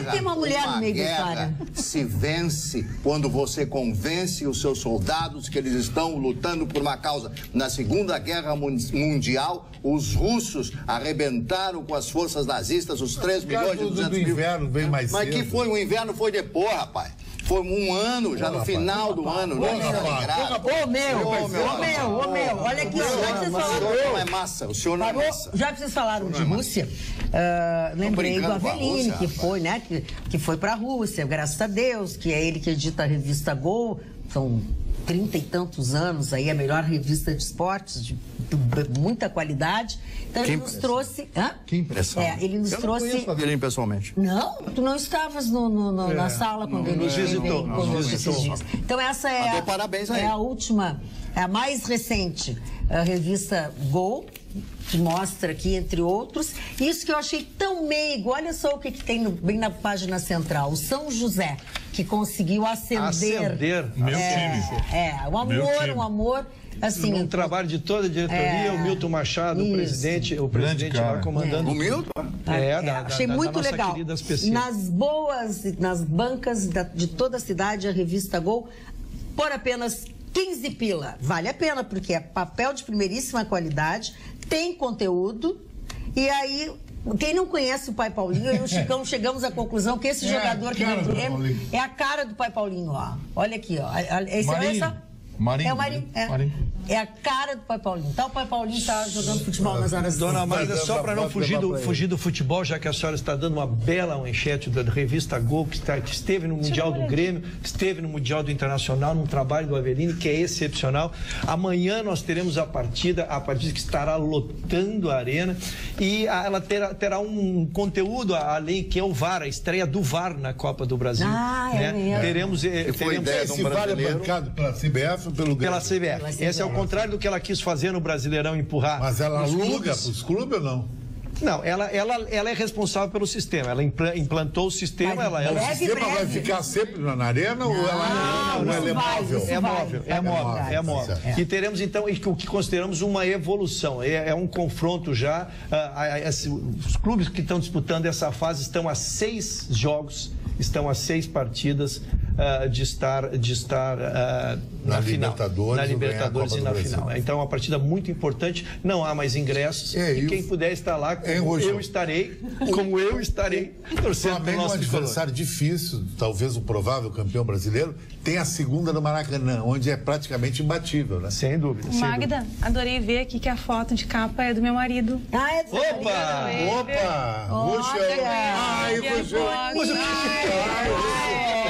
Speaker 1: tem uma mulher no meio da história.
Speaker 2: Se vence quando você convence os seus soldados que eles estão lutando por uma causa. Na Segunda Guerra Mundial, os russos arrebentaram com as forças nazistas os 3 milhões e 200 mil.
Speaker 3: Inverno bem mais
Speaker 2: Mas
Speaker 3: cedo.
Speaker 2: que foi o inverno, foi depois, rapaz. Foi um ano, já no final do ano.
Speaker 1: Olha aqui,
Speaker 2: o senhor não é massa, o senhor não é massa.
Speaker 1: Já que vocês falaram de Rússia, lembrei do Avelline, que foi, né, que foi pra Rússia, graças a Deus, que é ele que edita a revista Gol, são 30 e tantos anos aí, a melhor revista de esportes, de muita qualidade. Então ele nos trouxe...
Speaker 2: Que impressão.
Speaker 1: Ele nos trouxe...
Speaker 2: Eu não conheço a Avelline pessoalmente.
Speaker 1: Não? Tu não estavas na sala quando ele visitou esses dias. Então essa
Speaker 2: parabéns a ele.
Speaker 1: A última, a mais recente, a revista Gol, que mostra aqui, entre outros, isso que eu achei tão meigo. Olha só o que tem bem na página central, o São José. que conseguiu acender.
Speaker 8: Meu time.
Speaker 1: Um amor. Assim,
Speaker 7: um trabalho de toda a diretoria, o Milton Machado, o presidente lá comandando.
Speaker 2: O Milton?
Speaker 1: Achei muito legal. Nas bancas de toda a cidade, a revista Gol, por apenas 15 pila. Vale a pena, porque é papel de primeiríssima qualidade, tem conteúdo, e aí... Quem não conhece o Pai Paulinho, eu e o Chicão chegamos à conclusão que esse jogador que vem do Grêmio é a cara do Pai Paulinho, ó. Olha aqui, ó.
Speaker 8: Marinho.
Speaker 1: É o Marinho. É a cara do Pai Paulinho. Então o Pai Paulinho está jogando futebol nas horas.
Speaker 7: Dona Magda, só para não fugir do futebol, já que a senhora está dando uma bela manchete da revista Gol, que esteve no Mundial do Grêmio, que esteve no Mundial do Internacional, num trabalho do Avelino, que é excepcional. Amanhã nós teremos a partida que estará lotando a arena, e ela terá um conteúdo além, que é o VAR, a estreia do VAR na Copa do Brasil. Teremos
Speaker 3: esse VAR é bancado pela CBF ou pelo Grêmio?
Speaker 7: Pela CBF. Esse é o contrário do que ela quis fazer no Brasileirão, empurrar.
Speaker 3: Mas ela aluga para os clubes ou não?
Speaker 7: Não, ela é responsável pelo sistema. Ela implantou o sistema.
Speaker 3: O sistema vai ficar sempre na arena ou ela é móvel?
Speaker 7: É móvel. E teremos, então, o que consideramos uma evolução. É um confronto já. Os clubes que estão disputando essa fase estão a 6 jogos, estão a 6 partidas de estar na Libertadores, e na final. Então, é uma partida muito importante. Não há mais ingressos. E quem puder estar lá, como eu estarei torcendo pelo nosso
Speaker 3: adversário difícil, talvez o provável campeão brasileiro, tem a segunda no Maracanã, onde é praticamente imbatível, né?
Speaker 7: Sem dúvida.
Speaker 6: Magda, adorei ver aqui que a foto de capa é do meu marido.
Speaker 1: É do seu marido.
Speaker 3: Opa!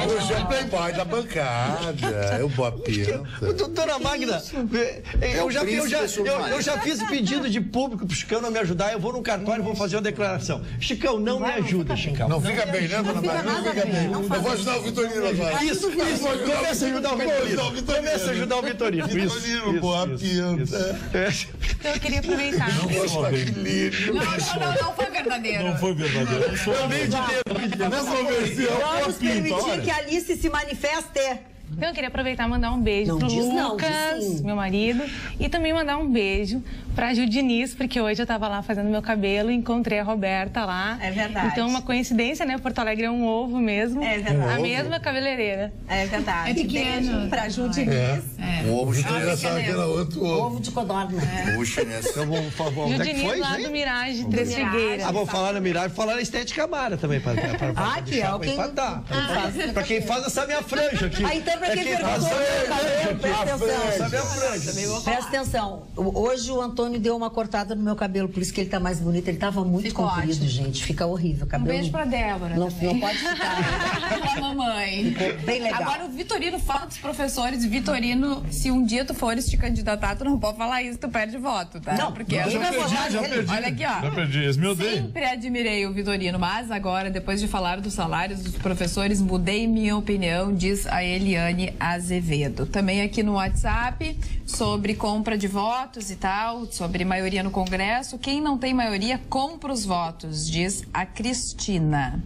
Speaker 3: Hoje é playboy da bancada, é o Boa Pinta.
Speaker 7: Dona Magda, eu já fiz pedido de público pro Chicão não me ajudar, eu vou no cartório e vou fazer uma declaração. Chicão, não me ajuda, Chicão.
Speaker 3: Não fica bem, né, Dona Magda? Não fica bem. Eu vou ajudar o Vitorino agora.
Speaker 7: Isso. Começa a ajudar o Vitorino.
Speaker 3: Vitorino, Boa Pinta.
Speaker 6: Então eu queria aproveitar.
Speaker 4: Não foi verdadeiro.
Speaker 8: Não foi verdadeiro.
Speaker 1: Vamos permitir que a Alice se manifeste.
Speaker 6: Então eu queria aproveitar e mandar um beijo pro Lucas, meu marido, e também mandar um beijo pra Ju Diniz, porque hoje eu tava lá fazendo meu cabelo e encontrei a Roberta lá.
Speaker 5: É verdade.
Speaker 6: Então uma coincidência, né? Porto Alegre é um ovo mesmo.
Speaker 5: É verdade.
Speaker 6: A mesma cabeleireira.
Speaker 5: É verdade.
Speaker 4: É pequeno.
Speaker 5: Beijo pra Ju Diniz.
Speaker 2: O ovo
Speaker 3: chinês.
Speaker 1: Ovo de codorna.
Speaker 2: Ovo chinês.
Speaker 7: Então,
Speaker 6: Ju Diniz lá do Mirage, Três Figueiras.
Speaker 7: Vou falar no Mirage, falar na Estética Amara também.
Speaker 1: Que é o que...
Speaker 7: Pra quem faz essa minha franja aqui.
Speaker 1: Então, pra quem perguntou, presta atenção. Hoje o Antônio deu uma cortada no meu cabelo, por isso que ele tá mais bonito. Ele tava muito comprido, ótimo. Gente. Fica horrível. Cabelo...
Speaker 4: Um beijo pra Débora.
Speaker 1: Não pode ficar.
Speaker 4: Pra mamãe.
Speaker 1: Ficou bem legal.
Speaker 4: Agora o Vitorino fala dos professores. Vitorino, se um dia tu fores te candidatar, tu não pode falar isso, tu perde voto, tá?
Speaker 1: Não,
Speaker 4: porque
Speaker 1: já perdi.
Speaker 4: Olha aqui, ó.
Speaker 8: Já perdi, esse meu Deus.
Speaker 4: Sempre admirei o Vitorino, mas agora, depois de falar dos salários dos professores, mudei minha opinião, diz a Eliane Azevedo. Também aqui no WhatsApp, sobre compra de votos e tal, sobre maioria no Congresso. Quem não tem maioria, compra os votos, diz a Cristina.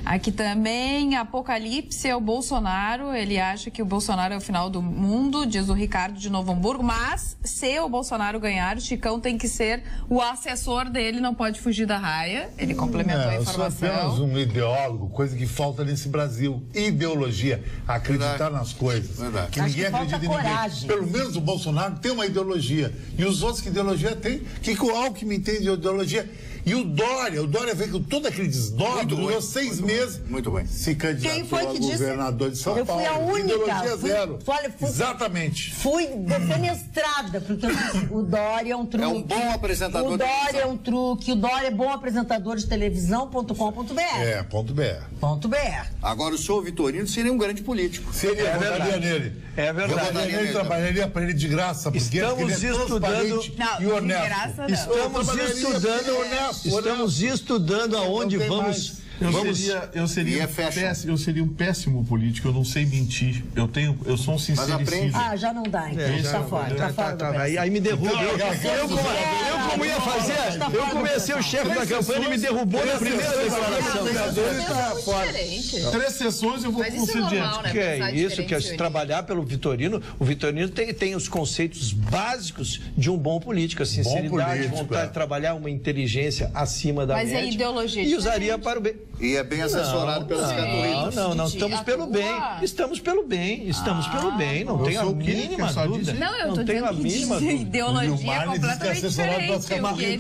Speaker 4: Aqui também, Apocalipse é o Bolsonaro. Ele acha que o Bolsonaro é o final do mundo, diz o Ricardo de Novo Hamburgo. Mas, se o Bolsonaro ganhar, o Chicão tem que ser o assessor dele, não pode fugir da raia. Ele complementou a informação.
Speaker 3: Eu sou apenas um ideólogo, coisa que falta nesse Brasil. Ideologia. Acreditar nas coisas.
Speaker 2: Verdade.
Speaker 3: Que ninguém acredita em ninguém. Pelo menos o Bolsonaro tem uma ideologia. E os outros que ideologia tem? O Alckmin tem de ideologia? E o Dória veio com todo aquele desdobro, durou 6 meses.
Speaker 2: Muito bem.
Speaker 3: Se candidatou a governador de São Paulo.
Speaker 1: Eu fui a única.
Speaker 3: Ideologia zero. Exatamente.
Speaker 1: Fui defenestrada, porque o Dória é um truque.
Speaker 2: É um bom apresentador.
Speaker 1: O Dória é um truque. O Dória é bom apresentador de televisão.com.br.
Speaker 3: .br.
Speaker 2: Agora, o senhor Vitorino seria um grande político.
Speaker 3: Seria, votaria nele.
Speaker 7: É verdade.
Speaker 3: Votaria nele, trabalharia para ele de graça, porque
Speaker 7: estamos
Speaker 3: ele é
Speaker 7: estudando
Speaker 3: e honesto.
Speaker 7: Estamos estudando aonde vamos
Speaker 8: Eu seria um péssimo político, eu não sei mentir. Eu sou um sincericídio.
Speaker 1: Ah, já não dá, então. Tá fora.
Speaker 7: Aí me derruba. Eu como ia fazer, eu comecei o chefe da campanha, ele me derrubou na primeira declaração.
Speaker 8: 3 sessões eu vou conceder.
Speaker 7: Que é isso, que é trabalhar pelo Vitorino. O Vitorino tem os conceitos básicos de um bom político, a sinceridade, vontade de trabalhar, uma inteligência acima da média.
Speaker 4: Mas é ideologia.
Speaker 7: E usaria para o bem.
Speaker 2: E é bem assessorado pelas categorias.
Speaker 7: Não, estamos pelo bem. Estamos pelo bem, não tenho a mínima dúvida.
Speaker 4: Não, eu tô dizendo que ideologia é completamente diferente.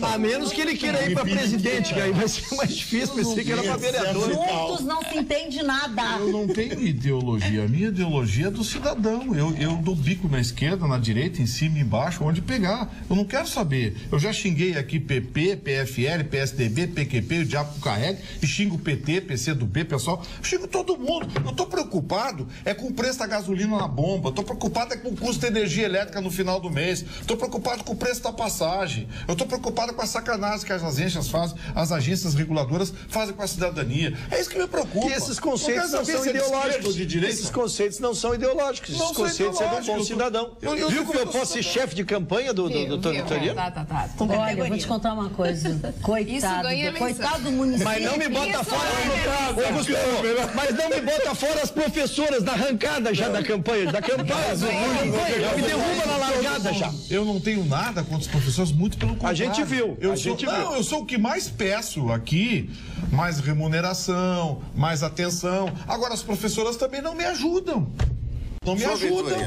Speaker 7: A menos que ele queira ir para presidente, que aí vai ser mais difícil, pensei que era para vereador.
Speaker 1: Juntos não se entende nada.
Speaker 8: Eu não tenho ideologia, a minha ideologia é do cidadão. Eu dou bico na esquerda, na direita, em cima e embaixo, onde pegar. Eu não quero saber. Eu já xinguei aqui PP, PFL, PSDB, PQP, o diabo carrega, e xingo PT, PCdoB, pessoal. Eu xingo todo mundo. Eu tô preocupado com o preço da gasolina na bomba. Eu tô preocupado com o custo da energia elétrica no final do mês. Tô preocupado com o preço da passagem. Eu tô preocupado com a sacanagem que as agências fazem, as agências reguladoras fazem com a cidadania. É isso que me preocupa.
Speaker 7: E esses conceitos não são ideológicos. Esses conceitos não são ideológicos. Esses conceitos é do bom cidadão. Viu como eu posso ser chefe de campanha do doutor Vitorino?
Speaker 1: Olha, eu vou te contar uma coisa. Coitado do município.
Speaker 7: Mas não me bota fora, mas não me bota fora as professoras da arrancada já da campanha. Me derruba na largada já.
Speaker 8: Eu não tenho nada contra os professores, muito pelo contrário.
Speaker 7: A gente viu.
Speaker 8: Eu sou o que mais peço aqui, mais remuneração, mais atenção. Agora, as professoras também não me ajudam. Não me ajudam.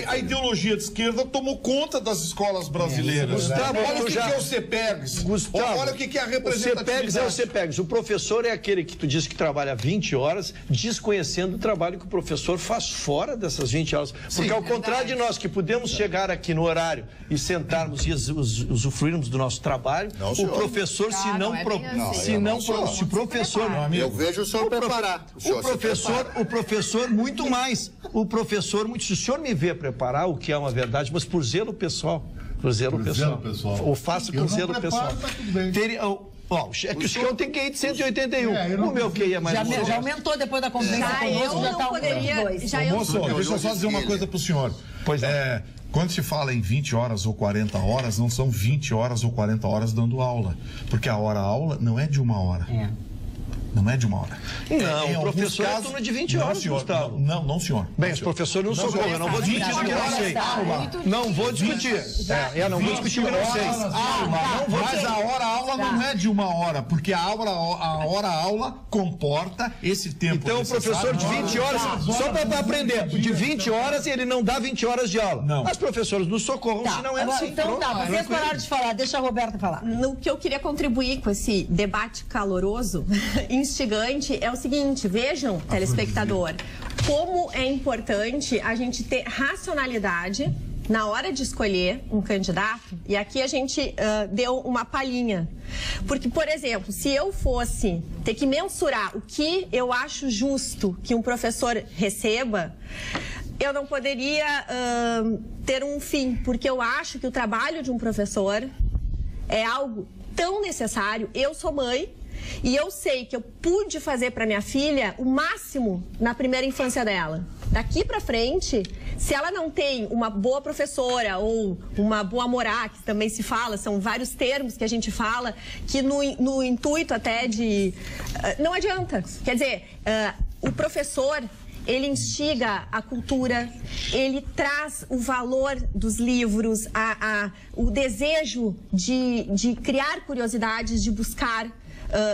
Speaker 8: A ideologia de esquerda tomou conta das escolas brasileiras.
Speaker 7: Gustavo,
Speaker 8: olha o que é o CEPEGS. Olha o que é a representatividade.
Speaker 7: O CEPEGS é o CEPEGS. O professor é aquele que tu diz que trabalha 20 horas, desconhecendo o trabalho que o professor faz fora dessas 20 horas. Porque ao contrário de nós, que podemos chegar aqui no horário e sentarmos e usufruirmos do nosso trabalho, o professor, se professor...
Speaker 2: Eu vejo o senhor preparar.
Speaker 7: O professor muito mais. Se o senhor me vê preparar, o que é uma verdade, mas por zelo pessoal. Ou faço por zelo pessoal. É que o Chicão tem QI de 181. O meu QI é mais
Speaker 1: já aumentou depois da convivência conosco, já está
Speaker 8: Moço, deixa eu só dizer uma coisa para o senhor.
Speaker 7: Pois é.
Speaker 8: Quando se fala em 20 horas ou 40 horas, não são 20 horas ou 40 horas dando aula. Porque a hora-aula não é de 1 hora. Não é de 1 hora.
Speaker 7: Não, o professor é em torno de 20 horas, Gustavo.
Speaker 8: Não, senhor.
Speaker 7: Bem, os professores não são como, eu não vou discutir o que eu não sei. Não vou discutir. Não vou discutir o que eu não sei.
Speaker 8: Mas a hora-aula não é de 1 hora, porque a hora-aula comporta esse tempo.
Speaker 7: Então, o professor de 20 horas, só para aprender, de 20 horas ele não dá 20 horas de aula.
Speaker 8: Não.
Speaker 7: As professoras nos socorram se não é assim.
Speaker 1: Então vocês pararam de falar, deixa a Roberta falar.
Speaker 5: No que eu queria contribuir com esse debate caloroso, instigante, é o seguinte, vejam, telespectador, como é importante a gente ter racionalidade na hora de escolher um candidato, e aqui a gente deu uma palhinha. Porque, por exemplo, se eu fosse ter que mensurar o que eu acho justo que um professor receba, eu não poderia ter um fim, porque eu acho que o trabalho de um professor é algo tão necessário. Eu sou mãe, e eu sei que eu pude fazer para minha filha o máximo na primeira infância dela. Daqui para frente, se ela não tem uma boa professora ou uma boa morá, que também se fala, são vários termos que a gente fala, que no intuito até de... não adianta. Quer dizer, o professor... ele instiga a cultura, ele traz o valor dos livros, o desejo de criar curiosidades, de buscar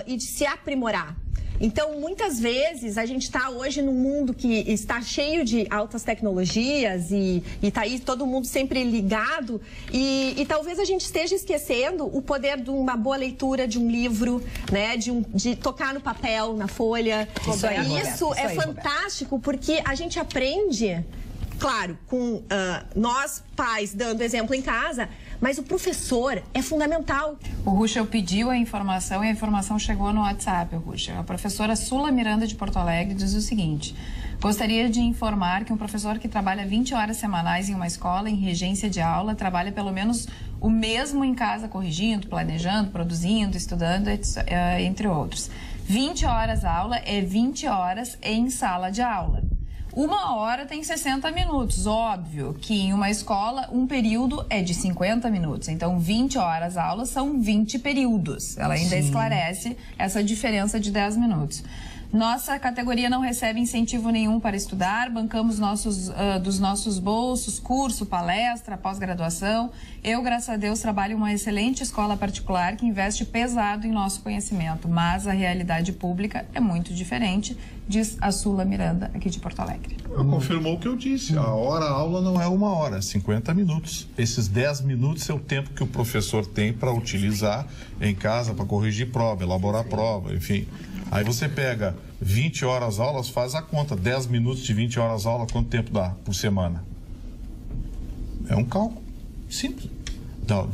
Speaker 5: e de se aprimorar. Então, muitas vezes, a gente está hoje num mundo que está cheio de altas tecnologias e está aí todo mundo sempre ligado e talvez a gente esteja esquecendo o poder de uma boa leitura de um livro, né, de tocar no papel, na folha. Isso é fantástico porque a gente aprende, claro, com nós pais dando exemplo em casa, mas o professor é fundamental.
Speaker 4: O Ruschel pediu a informação e a informação chegou no WhatsApp, o Ruschel. A professora Sula Miranda de Porto Alegre diz o seguinte: gostaria de informar que um professor que trabalha 20 horas semanais em uma escola, em regência de aula, trabalha pelo menos o mesmo em casa, corrigindo, planejando, produzindo, estudando, entre outros. 20 horas aula é 20 horas em sala de aula. 1 hora tem 60 minutos. Óbvio que em uma escola, um período é de 50 minutos. Então, 20 horas aulas são 20 períodos. Ela ainda esclarece essa diferença de 10 minutos. Nossa categoria não recebe incentivo nenhum para estudar, bancamos dos nossos bolsos, curso, palestra, pós-graduação. Eu, graças a Deus, trabalho em uma excelente escola particular que investe pesado em nosso conhecimento, mas a realidade pública é muito diferente, diz a Sula Miranda, aqui de Porto Alegre.
Speaker 8: Confirmou o que eu disse, a aula não é 1 hora, é 50 minutos. Esses 10 minutos é o tempo que o professor tem para utilizar em casa, para corrigir prova, elaborar prova, enfim. Aí você pega 20 horas aulas, faz a conta. 10 minutos de 20 horas aula, quanto tempo dá por semana? É um cálculo simples. Então,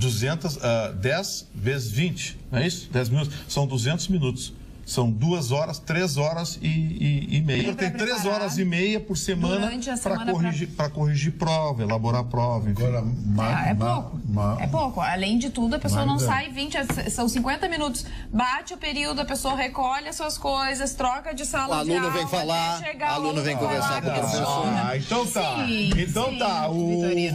Speaker 8: 10 vezes 20, não é isso? 10 minutos, são 200 minutos. São 2 horas, 3 horas e meia. Tem 3 horas e meia por semana para corrigir prova, elaborar prova. Enfim.
Speaker 3: Agora,
Speaker 4: é pouco. É pouco. Além de tudo, a pessoa não sai 20, são 50 minutos. Bate o período, a pessoa recolhe as suas coisas, troca de sala de aula.
Speaker 2: O aluno vem falar, o aluno vem conversar com o professor.
Speaker 8: Então tá. Então tá.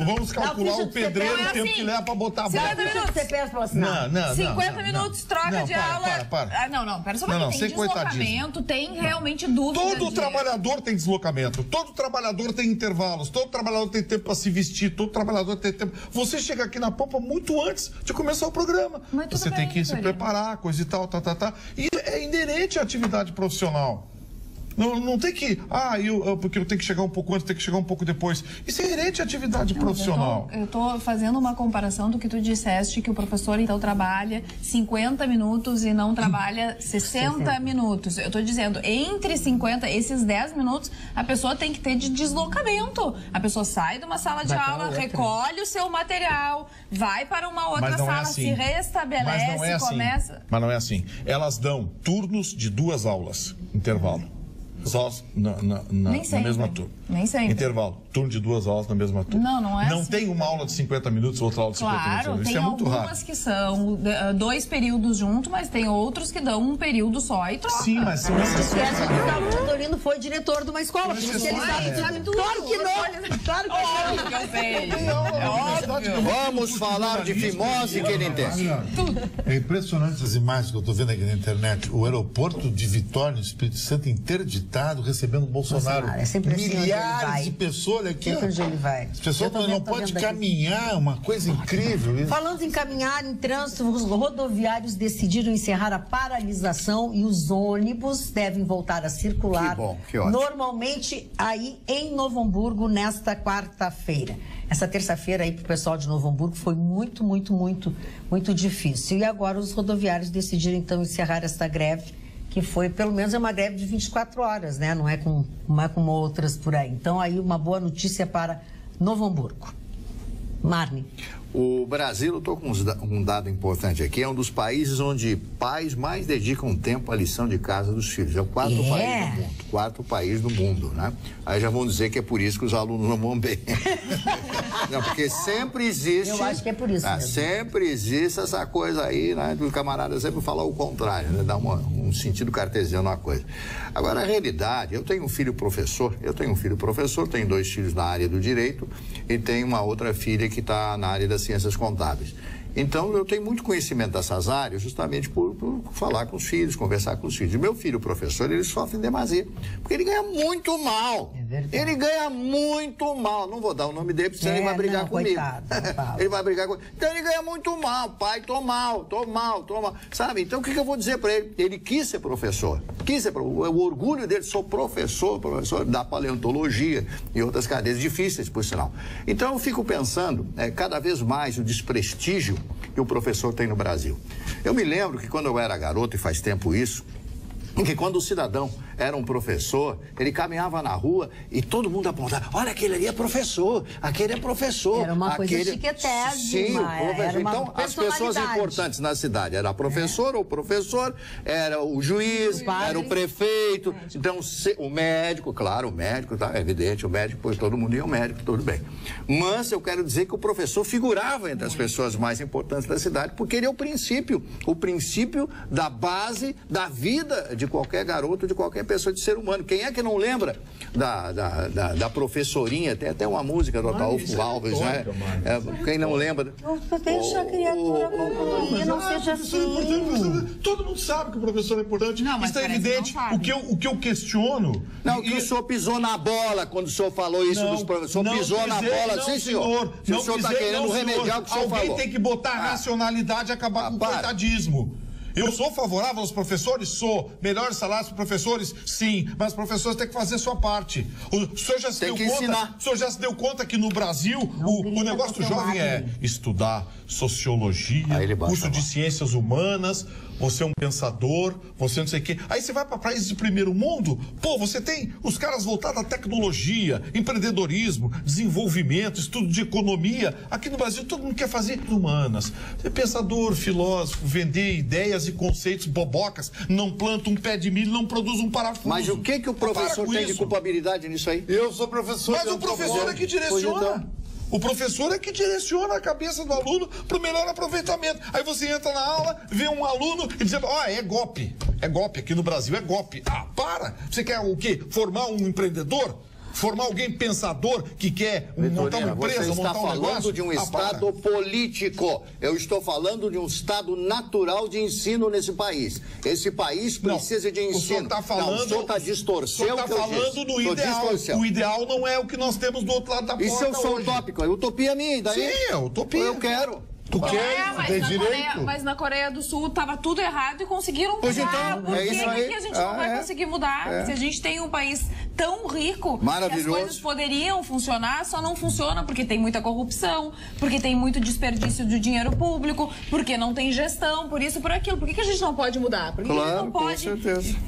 Speaker 8: Vamos calcular o pedreiro, o tempo que leva para botar a bola.
Speaker 1: 50 minutos você pensa para assinar.
Speaker 8: Não.
Speaker 4: 50 minutos, troca de aula.
Speaker 8: Para.
Speaker 4: Pera só. Tem deslocamento, tem realmente dúvida.
Speaker 8: Todo trabalhador tem deslocamento, todo trabalhador tem intervalos, todo trabalhador tem tempo para se vestir, todo trabalhador tem tempo. Você chega aqui na Pampa muito antes de começar o programa. Você tem que se preparar, coisa e tal. E é inerente à atividade profissional. Não tem que, porque eu tenho que chegar um pouco antes, tenho que chegar um pouco depois. Isso é inerente à atividade profissional.
Speaker 4: Eu tô fazendo uma comparação do que tu disseste, que o professor, então, trabalha 50 minutos e não trabalha 60 minutos. Eu tô dizendo, entre 50, esses 10 minutos, a pessoa tem que ter de deslocamento. A pessoa sai de uma sala de aula, recolhe o seu material, vai para uma outra sala, se restabelece, começa...
Speaker 8: Mas não é assim. Elas dão turnos de 2 aulas, intervalo. Só na mesma turma.
Speaker 4: Nem sempre.
Speaker 8: Intervalo. Turno de 2 aulas na mesma turma.
Speaker 4: Não é
Speaker 8: Não
Speaker 4: assim.
Speaker 8: Tem uma aula de 50 minutos, outra aula de 50 minutos.
Speaker 4: Claro,
Speaker 8: Isso
Speaker 4: tem
Speaker 8: é muito raro.
Speaker 4: algumas que são 2 períodos juntos, mas tem outros que dão um período só e troca.
Speaker 8: Sim, mas...
Speaker 1: Esquece que o Gustavo Teodorino foi diretor de uma escola, por isso ele sabe tudo. Claro que não. Claro que
Speaker 4: eu sei. É óbvio.
Speaker 2: Vamos falar de fimose que ele entende.
Speaker 3: É impressionante as imagens que eu estou vendo aqui na internet. O aeroporto de Vitória, no Espírito Santo, interditado, recebendo o Bolsonaro.
Speaker 1: É sempre assim
Speaker 3: milhares de pessoas, olha aqui.
Speaker 1: Onde ele vai.
Speaker 3: As pessoas não podem caminhar, uma coisa incrível. Isso.
Speaker 1: Falando em caminhar em trânsito, os rodoviários decidiram encerrar a paralisação e os ônibus devem voltar a circular.
Speaker 2: Que bom, que ótimo.
Speaker 1: Normalmente aí em Novo Hamburgo nesta quarta-feira. Essa terça-feira aí para o pessoal de Novo Hamburgo foi muito difícil. E agora os rodoviários decidiram então encerrar esta greve, que foi, pelo menos, é uma greve de 24 horas, né? Não é como outras por aí. Então, aí uma boa notícia para Novo Hamburgo. Marne.
Speaker 2: O Brasil, eu estou com um dado importante aqui, é um dos países onde pais mais dedicam tempo à lição de casa dos filhos. É o quarto país do mundo, né? Aí já vão dizer que é por isso que os alunos não vão bem. Não, porque sempre existe...
Speaker 1: Eu acho que é por isso mesmo.
Speaker 2: Sempre existe essa coisa aí, né? Do camarada sempre falar o contrário, né? Dá um sentido cartesiano na coisa. Agora, a realidade, eu tenho um filho professor, tenho 2 filhos na área do direito e tenho uma outra filha que está na área das ciências contábeis. Então, eu tenho muito conhecimento dessas áreas justamente por falar com os filhos, conversar com os filhos. E meu filho, professor, ele sofre em demasia, porque ele ganha muito mal. Ele ganha muito mal. Não vou dar o nome dele, porque senão ele vai brigar comigo.
Speaker 1: Coitado,
Speaker 2: ele vai brigar comigo. Então, ele ganha muito mal. Pai, tô mal. Sabe? Então, o que eu vou dizer para ele? Ele quis ser professor. O orgulho dele, sou professor da paleontologia e outras cadeiras difíceis, por sinal. Então, eu fico pensando, cada vez mais o desprestígio que o professor tem no Brasil. Eu me lembro que quando eu era garoto, e faz tempo isso, que quando o cidadão era um professor, ele caminhava na rua e todo mundo apontava, olha, aquele ali é professor, aquele é professor.
Speaker 1: Era uma coisa chiquetésima.
Speaker 2: Sim, o professor. Então, as pessoas importantes na cidade, era professor ou professor, era o juiz, era o prefeito, então o médico, claro, o médico, tá, é evidente, o médico, pois todo mundo ia ao médico, tudo bem. Mas eu quero dizer que o professor figurava entre as pessoas mais importantes da cidade, porque ele é o princípio da base da vida de qualquer garoto, de qualquer pessoa, de ser humano. Quem é que não lembra da professorinha? Tem até uma música do Ataúfo Alves, né? Quem não lembra?
Speaker 1: Deixa a criatura evoluir, não seja assim.
Speaker 8: Todo mundo sabe que o professor é importante. Não, mas isso é evidente. O que eu questiono...
Speaker 2: Não, que o senhor pisou na bola quando o senhor falou isso dos professores. O senhor pisou na bola, sim, senhor. Se o senhor está querendo remediar o que o senhor falou.
Speaker 8: Alguém tem que botar racionalidade e acabar com o coitadismo. Eu sou favorável aos professores? Sou. Melhores salários para professores? Sim. Mas os professores têm que fazer a sua parte. O senhor já se deu conta? O senhor já se deu conta que no Brasil o negócio do jovem é estudar sociologia, curso de ciências humanas, você é um pensador, você não sei o quê. Aí você vai para países de primeiro mundo, pô, você tem os caras voltados à tecnologia, empreendedorismo, desenvolvimento, estudo de economia. Aqui no Brasil todo mundo quer fazer humanas. Você é pensador, filósofo, vender ideias e conceitos bobocas, não planta um pé de milho, não produz um parafuso.
Speaker 2: Mas o que o professor tem de culpabilidade nisso aí?
Speaker 3: Eu sou professor.
Speaker 8: Mas o professor é que direciona. O professor é que direciona a cabeça do aluno para o melhor aproveitamento. Aí você entra na aula, vê um aluno e diz, é golpe. É golpe, aqui no Brasil é golpe. Ah, para! Você quer o quê? Formar um empreendedor? Formar alguém pensador que quer montar uma empresa, montar um negócio?
Speaker 2: Você está falando de um Estado político. Eu estou falando de um Estado natural de ensino nesse país. Esse país precisa de ensino.
Speaker 8: O senhor está falando...
Speaker 2: o senhor está distorcendo.
Speaker 8: O senhor está falando do ideal. O ideal não é o que nós temos do outro lado da porta hoje.
Speaker 2: Isso é o seu utópico. É utopia minha, daí?
Speaker 8: Sim, é utopia.
Speaker 2: Eu quero.
Speaker 3: Tu quer? Tem direito?
Speaker 4: Mas na Coreia do Sul estava tudo errado e conseguiram mudar.
Speaker 2: Pois então,
Speaker 4: Por que a gente não vai conseguir mudar? Se a gente tem um país tão rico, que as coisas poderiam funcionar, só não funciona porque tem muita corrupção, porque tem muito desperdício de dinheiro público, porque não tem gestão, por isso, por aquilo. Por que a gente não pode mudar? Por que a gente não pode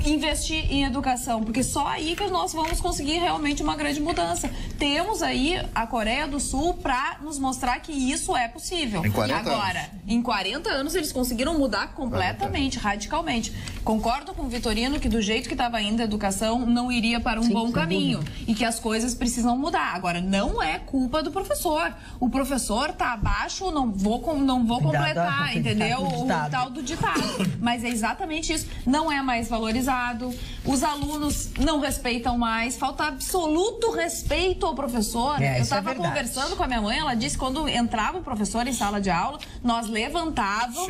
Speaker 4: investir em educação? Porque só aí que nós vamos conseguir realmente uma grande mudança. Temos aí a Coreia do Sul para nos mostrar que isso é possível. Agora, em 40 anos, eles conseguiram mudar completamente, radicalmente. Concordo com o Vitorino que do jeito que estava indo a educação, não iria para um bom caminho. E que as coisas precisam mudar. Agora, não é culpa do professor. O professor está abaixo, não vou completar, entendeu? O tal do ditado. Mas é exatamente isso. Não é mais valorizado. Os alunos não respeitam mais. Falta absoluto respeito ao professor. Eu estava conversando com a minha mãe, ela disse que quando entrava o professor em sala de aula, nós levantávamos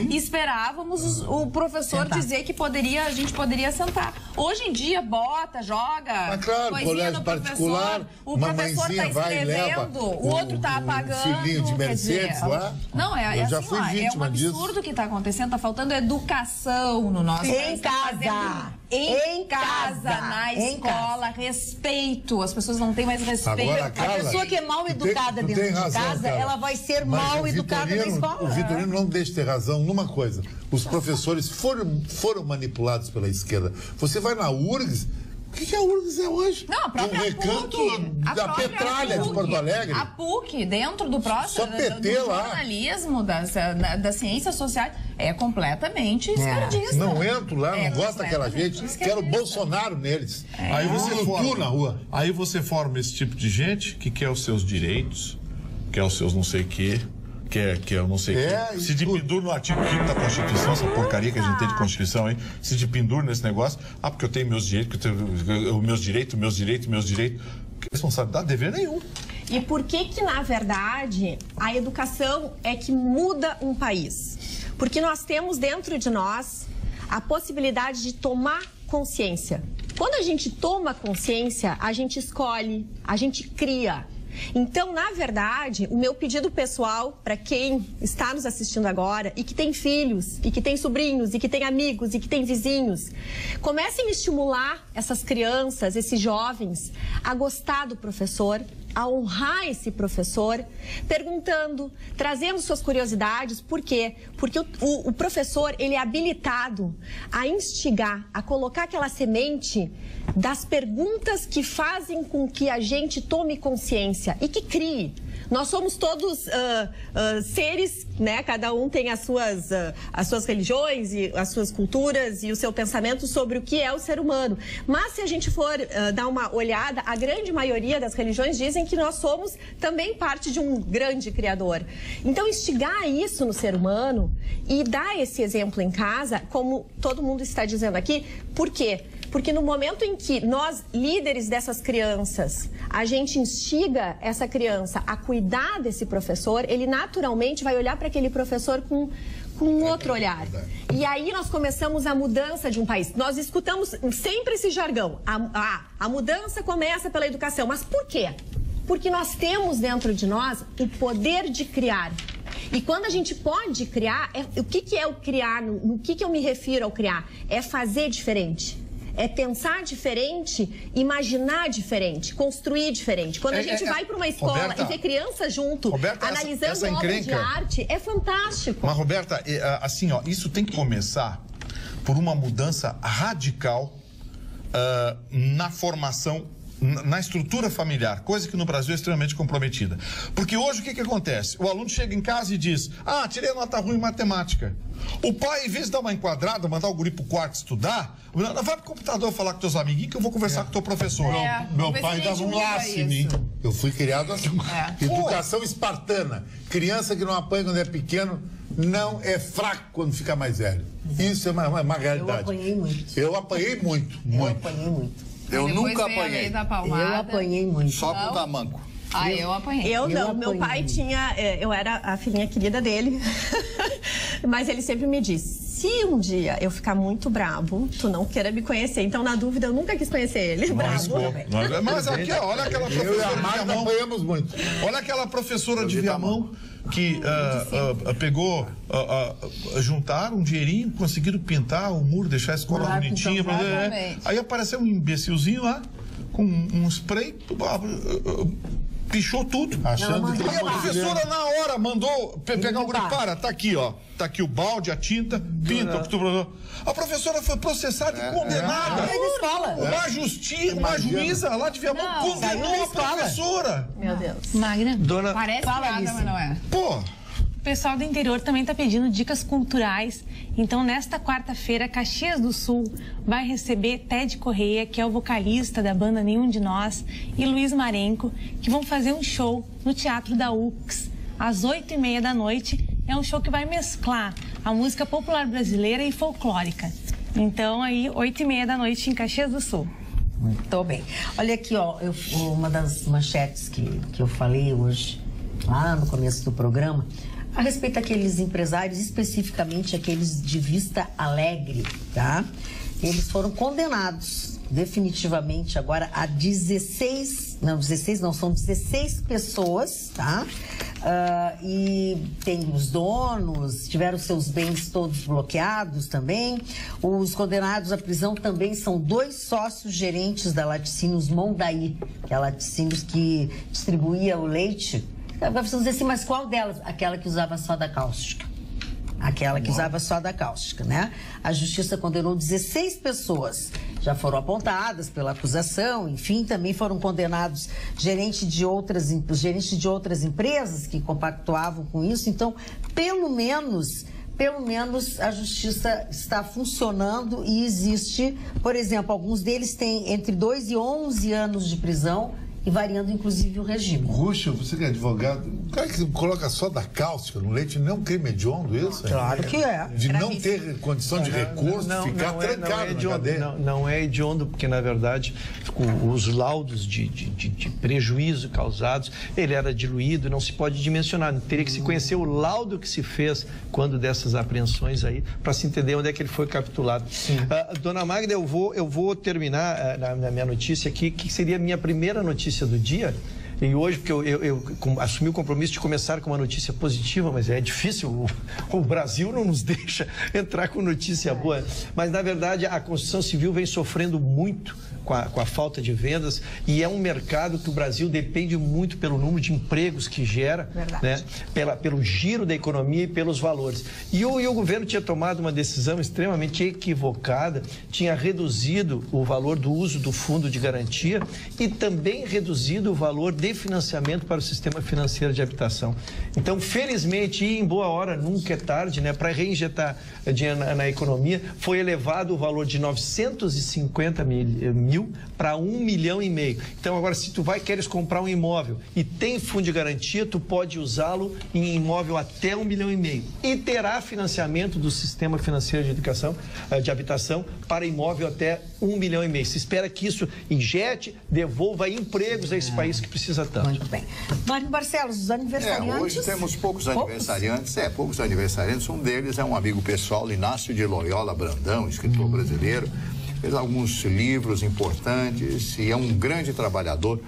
Speaker 4: e esperávamos o professor dizer que a gente poderia sentar. Hoje em dia, bota, joga,
Speaker 3: mas claro,
Speaker 4: coisinha no professor, o professor está escrevendo, o outro está apagando.
Speaker 3: Filhinho de Mercedes lá.
Speaker 4: Não, é assim, é um absurdo que está acontecendo, está faltando educação no nosso país. Em casa, na escola, respeito. As pessoas não têm mais respeito.
Speaker 1: Agora, Carla, a pessoa que é mal educada dentro de casa, ela vai ser mal educada na escola.
Speaker 3: O Vitorino não deixa de ter razão numa coisa. Os professores foram manipulados pela esquerda. Você vai na URGS, o que a URGS é hoje?
Speaker 4: Não, a própria
Speaker 3: um recanto da Petralha de Porto Alegre.
Speaker 4: A PUC, dentro do próximo do jornalismo, das ciências sociais, é completamente esquerdista.
Speaker 3: Não entro lá, não gosto daquela gente. Quero Bolsonaro neles.
Speaker 8: Aí você forma esse tipo de gente que quer os seus direitos, quer os seus não sei o quê. Que eu não sei o que. Se de pendura no artigo 5º da Constituição, essa porcaria que a gente tem de Constituição aí, se de pendura nesse negócio, porque eu tenho meus direitos, meus direitos. Que responsabilidade, dever nenhum.
Speaker 5: E por que, na verdade, a educação é que muda um país? Porque nós temos dentro de nós a possibilidade de tomar consciência. Quando a gente toma consciência, a gente escolhe, a gente cria. Então, na verdade, o meu pedido pessoal para quem está nos assistindo agora e que tem filhos, e que tem sobrinhos, e que tem amigos, e que tem vizinhos, comecem a estimular essas crianças, esses jovens, a gostar do professor, a honrar esse professor, perguntando, trazendo suas curiosidades. Por quê? Porque o professor, ele é habilitado a instigar, a colocar aquela semente das perguntas que fazem com que a gente tome consciência e que crie. Nós somos todos seres, né? Cada um tem as suas religiões e as suas culturas e o seu pensamento sobre o que é o ser humano. Mas se a gente for dar uma olhada, a grande maioria das religiões dizem que nós somos também parte de um grande Criador. Então, instigar isso no ser humano e dar esse exemplo em casa, como todo mundo está dizendo aqui, por quê? Porque no momento em que nós, líderes dessas crianças, a gente instiga essa criança a cuidar desse professor, ele naturalmente vai olhar para aquele professor com um outro olhar. E aí nós começamos a mudança de um país. Nós escutamos sempre esse jargão. A mudança começa pela educação. Mas por quê? Porque nós temos dentro de nós o poder de criar. E quando a gente pode criar, o que é o criar? No que eu me refiro ao criar? É fazer diferente. É pensar diferente, imaginar diferente, construir diferente. Quando a gente vai para uma escola, Roberta, e vê crianças junto, Roberta,
Speaker 8: analisando
Speaker 5: obras de arte, é fantástico.
Speaker 8: Mas, Roberta, assim, ó, isso tem que começar por uma mudança radical na formação, na estrutura familiar, coisa que no Brasil é extremamente comprometida. Porque hoje o que acontece? O aluno chega em casa e diz, tirei nota ruim em matemática. O pai, em vez de dar uma enquadrada, mandar o guri pro quarto estudar, vai pro computador falar com teus amiguinhos que eu vou conversar com teu professor.
Speaker 3: Meu pai dava um laço em mim. Eu fui criado assim. Educação espartana. Criança que não apanha quando é pequeno não é fraco quando fica mais velho. Isso é uma realidade.
Speaker 1: Eu apanhei muito.
Speaker 3: Eu apanhei muito.
Speaker 1: Eu apanhei muito.
Speaker 2: Eu nunca apanhei.
Speaker 1: Eu apanhei muito.
Speaker 2: Só com o tamanco.
Speaker 4: Eu apanhei.
Speaker 5: Eu não, meu pai tinha, eu era a filhinha querida dele, mas ele sempre me disse, se um dia eu ficar muito bravo, tu não queira me conhecer. Então, na dúvida, eu nunca quis conhecer ele, bravo.
Speaker 8: Mas aqui, olha aquela professora de Viamão.
Speaker 3: Apanhamos muito.
Speaker 8: Olha aquela professora de Viamão que pegou, juntaram um dinheirinho, conseguiram pintar o muro, deixar a escola bonitinha. Aí apareceu um imbecilzinho lá, com um spray, pichou tudo.
Speaker 3: Achando que
Speaker 8: e a professora na hora mandou pegar o guri. Tá aqui, ó. Tá aqui o balde, a tinta, pinta. A professora foi processada e condenada. Uma juíza lá de Viamão condenou a professora.
Speaker 5: Meu Deus.
Speaker 6: Magna,
Speaker 4: parece piada, mas não é.
Speaker 8: Pô.
Speaker 6: O pessoal do interior também está pedindo dicas culturais. Então, nesta quarta-feira, Caxias do Sul vai receber Ted Correia, que é o vocalista da banda Nenhum de Nós, e Luiz Marenco, que vão fazer um show no Teatro da UX, às 8h30 da noite. É um show que vai mesclar a música popular brasileira e folclórica. Então, aí, 8h30 da noite em Caxias do Sul.
Speaker 1: Muito bem. Olha aqui, ó, uma das manchetes que eu falei hoje, lá no começo do programa, a respeito daqueles empresários, especificamente aqueles de Vista Alegre, tá? Eles foram condenados definitivamente agora a 16 são 16 pessoas, tá? E tem os donos, tiveram seus bens todos bloqueados também. Os condenados à prisão também são 2 sócios gerentes da Laticínios Mondaí, que é a Laticínios que distribuía o leite. Vamos dizer assim, mas qual delas? Aquela que usava soda cáustica. Aquela que usava soda cáustica, né? A justiça condenou 16 pessoas. Já foram apontadas pela acusação, enfim, também foram condenados gerentes de outras empresas que compactuavam com isso. Então, pelo menos a justiça está funcionando e existe, por exemplo, alguns deles têm entre 2 e 11 anos de prisão, e variando, inclusive, o regime.
Speaker 3: Ruxo, você que é advogado, o cara que coloca soda cáustica no leite não é um crime hediondo isso?
Speaker 1: Claro que é.
Speaker 3: De não ter condição de recurso, ficar trancado na cadeia.
Speaker 7: Não é hediondo, porque, na verdade, os laudos de prejuízo causados, ele era diluído, não se pode dimensionar. Teria que se conhecer o laudo que se fez quando dessas apreensões aí, para se entender onde é que ele foi capturado. Dona Magda, eu vou terminar na minha notícia aqui, que seria a minha primeira notícia do dia, E hoje, porque eu assumi o compromisso de começar com uma notícia positiva, mas é difícil, o Brasil não nos deixa entrar com notícia boa. Mas, na verdade, a construção civil vem sofrendo muito com a falta de vendas, e é um mercado que o Brasil depende muito pelo número de empregos que gera, né? Pelo giro da economia e pelos valores. E o governo tinha tomado uma decisão extremamente equivocada, tinha reduzido o valor do uso do fundo de garantia e também reduzido o valor de financiamento para o sistema financeiro de habitação. Então, felizmente, e em boa hora, nunca é tarde, né, para reinjetar dinheiro na economia, foi elevado o valor de 950 mil para 1,5 milhão. Então, agora, se tu queres comprar um imóvel e tem fundo de garantia, tu pode usá-lo em imóvel até 1,5 milhão e terá financiamento do sistema financeiro de educação, de habitação para imóvel até 1,5 milhão. Se espera que isso injete, devolva empregos a esse país que precisa tanto.
Speaker 1: Muito bem. Mário Barcelos, os aniversariantes...
Speaker 2: Hoje temos poucos aniversariantes. Poucos aniversariantes. Um deles é um amigo pessoal, Inácio de Loyola Brandão, escritor brasileiro. Fez alguns livros importantes e é um grande trabalhador,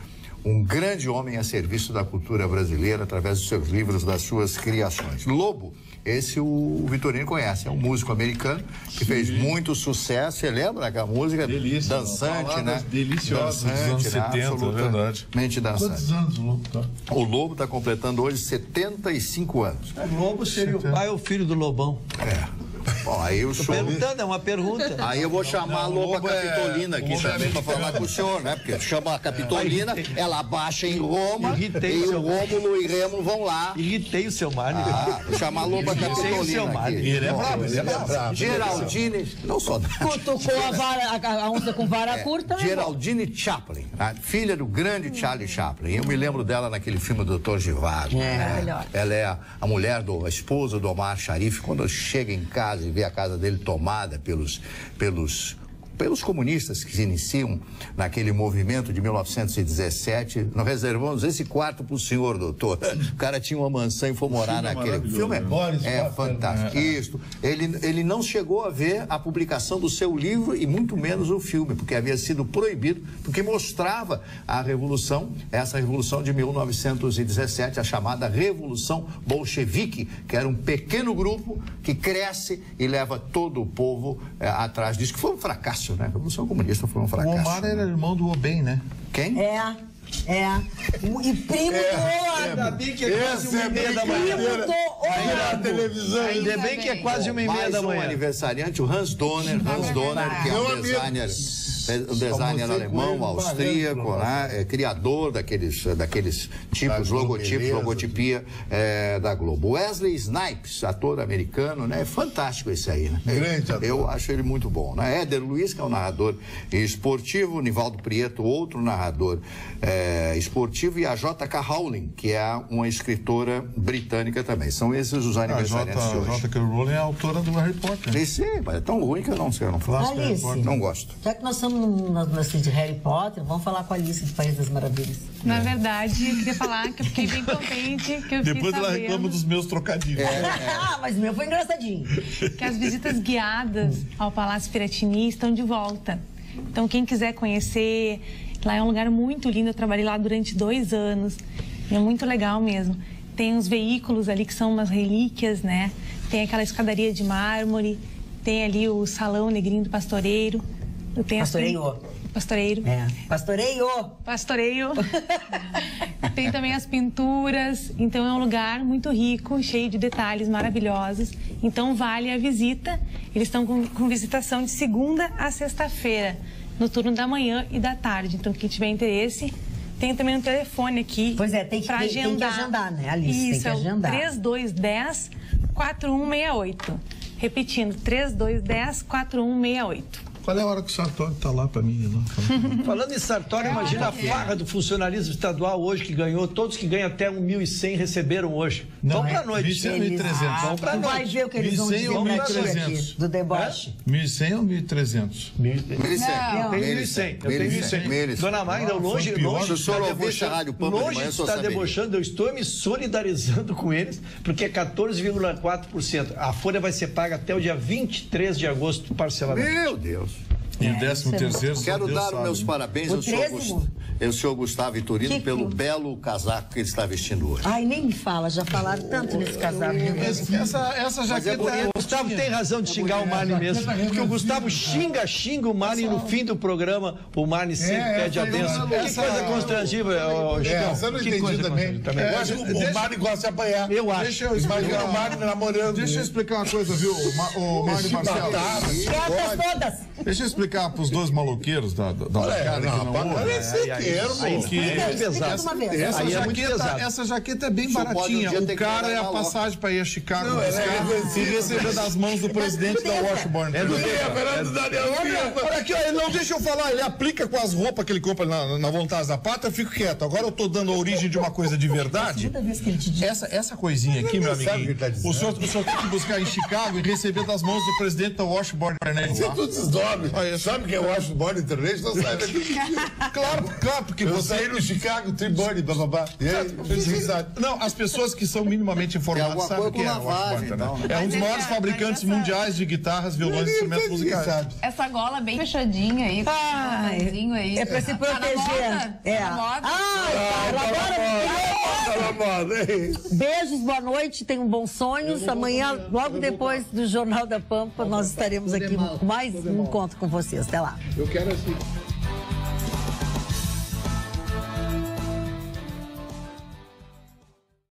Speaker 2: um grande homem a serviço da cultura brasileira através dos seus livros, das suas criações. Lobo, esse o Vitorino conhece, é um músico americano que fez muito sucesso. Você lembra aquela música?
Speaker 8: Delícia,
Speaker 2: dançante, né?
Speaker 8: Deliciosa, dos anos 70, é verdade.
Speaker 2: Dançante.
Speaker 3: Quantos anos o Lobo tá?
Speaker 2: O Lobo está completando hoje 75 anos.
Speaker 7: O Lobo seria o pai ou filho do Lobão?
Speaker 2: Bom, aí o show...
Speaker 7: Perguntando, é uma pergunta.
Speaker 2: Aí eu vou chamar a Loba Capitolina aqui também para falar com o senhor, né? Porque chama a Capitolina, ela baixa em Roma e o Rômulo e Remo vão lá.
Speaker 7: Irritei o seu Mário.
Speaker 2: Vou chamar a Loba Capitolina aqui.
Speaker 8: Ele é bravo,
Speaker 2: Geraldine, não só...
Speaker 1: Cutucou a onça com vara curta, né?
Speaker 2: Geraldine Chaplin, a filha do grande Charlie Chaplin. Eu me lembro dela naquele filme do Dr. Zhivago. Ela é a mulher, a esposa do Omar Sharif. Quando chega em casa e vê a casa dele tomada pelos comunistas que se iniciam naquele movimento de 1917, nós reservamos esse quarto para o senhor, doutor. O cara tinha uma mansão e foi morar naquele filme. É fantástico. Isso. Ele não chegou a ver a publicação do seu livro e muito menos o filme, porque havia sido proibido, porque mostrava a revolução, essa revolução de 1917, a chamada Revolução Bolchevique, que era um pequeno grupo que cresce e leva todo o povo atrás disso, que foi um fracasso. Né? A Revolução Comunista foi um fracasso.
Speaker 8: O Omar era irmão do Obem, né?
Speaker 2: Quem?
Speaker 1: E primo do
Speaker 7: Ainda bem que é quase 1h30 da manhã.
Speaker 3: Na televisão.
Speaker 7: Ainda bem que é quase 1h30 da manhã.
Speaker 2: Um aniversariante, o Hans Donner, que é um designer alemão, austríaco, né? Criador daqueles tipos, logotipos, logotipia da Globo. Wesley Snipes, ator americano, né? É fantástico esse aí, né?
Speaker 3: Grande ator.
Speaker 2: Eu acho ele muito bom, né? Éder Luiz, que é um narrador esportivo, Nivaldo Prieto, outro narrador esportivo, e a J.K. Rowling, que é uma escritora britânica também. São esses os aniversariantes de hoje.
Speaker 8: A J.K. Rowling é a autora do Harry Potter.
Speaker 2: Sim, mas é tão ruim que eu não sei, eu não faço.
Speaker 1: Alice,
Speaker 2: não gosto.
Speaker 1: Já que nós estamos no de Harry Potter, vamos falar com a Alice do País das Maravilhas.
Speaker 6: Na verdade, eu queria falar que eu fiquei bem contente, que eu
Speaker 8: Depois ela reclama dos meus trocadilhos.
Speaker 1: Mas o meu foi engraçadinho.
Speaker 6: Que as visitas guiadas ao Palácio Piratini estão de volta. Então, quem quiser conhecer, lá é um lugar muito lindo. Eu trabalhei lá durante 2 anos. É muito legal mesmo. Tem uns veículos ali que são umas relíquias, né? Tem aquela escadaria de mármore, tem ali o Salão Negrinho do Pastoreiro.
Speaker 1: Pastoreio.
Speaker 6: Pastoreio. Tem também as pinturas. Então é um lugar muito rico, cheio de detalhes maravilhosos. Então vale a visita. Eles estão com visitação de segunda a sexta-feira, no turno da manhã e da tarde. Então quem tiver interesse, tem também um telefone aqui.
Speaker 1: Pois é, tem que agendar, né, Alice?
Speaker 6: Isso,
Speaker 1: tem que agendar.
Speaker 6: 3210-4168. Repetindo, 3210-4168.
Speaker 8: Qual é a hora que o Sartori está lá para mim?
Speaker 7: Falando em Sartori, imagina a farra do funcionalismo estadual hoje, que ganhou, todos que ganham até 1.100 receberam hoje. Vamos para a noite.
Speaker 8: 1.100 ou 1.300?
Speaker 7: Vamos para a noite.
Speaker 1: Vai ver o que eles vão dizer pra ti aqui, do deboche.
Speaker 8: 1.100 ou 1.300?
Speaker 2: 1.100.
Speaker 7: Eu tenho 1.100. Dona Magda, longe de estar debochando, eu estou me solidarizando com eles, porque é 14,4%. A folha vai ser paga até o dia 23 de agosto, parcelamento.
Speaker 2: Meu Deus.
Speaker 8: E o 13º,
Speaker 2: Quero dar os meus parabéns ao senhor Gustavo Vitorino pelo belo casaco que ele está vestindo hoje.
Speaker 1: Ai, nem me fala, já falaram tanto nesse casaco.
Speaker 7: Essa jaqueta... O Gustavo tem razão de xingar o Marne mesmo, porque o Gustavo xinga o Marne e no fim do programa o Marne sempre pede a benção. Que coisa constrangível, Chicão.
Speaker 3: Você não entendi também. Eu acho que o Marne gosta de apanhar.
Speaker 7: Eu acho.
Speaker 3: Deixa eu explicar. O Marne namorando.
Speaker 8: Deixa eu explicar uma coisa, viu, o Marne Marcelo.
Speaker 1: Todas!
Speaker 8: Deixa eu explicar para os dois maloqueiros da bancada que não ouvem. Essa jaqueta é bem baratinha. O cara é a passagem para ir a Chicago e receber das mãos do presidente da Washburn. Olha aqui, ele não deixa eu falar, ele aplica com as roupas que ele compra na Vontade da Pátria, eu fico quieto. Agora eu tô dando a origem de uma coisa de verdade. Essa coisinha aqui, meu amiguinho, o senhor tem que buscar em Chicago e receber das mãos do presidente da Washburn.
Speaker 3: Você tudo desdobre. Sabe quem é o Washburn International? Sabe aqui.
Speaker 8: Claro, porque
Speaker 3: eu
Speaker 8: você...
Speaker 3: saí no Chicago Tribune, bababá.
Speaker 8: Não, as pessoas que são minimamente informadas sabem o que é a Washburn, né? É um dos maiores fabricantes mundiais de guitarras, violões e instrumentos musicais.
Speaker 4: Essa gola bem fechadinha aí, aí.
Speaker 1: É pra se proteger. Beijos, boa noite, tenham bons sonhos. Amanhã, logo depois do Jornal da Pampa, nós estaremos aqui com mais um encontro com vocês. Até lá.
Speaker 3: Eu quero assim.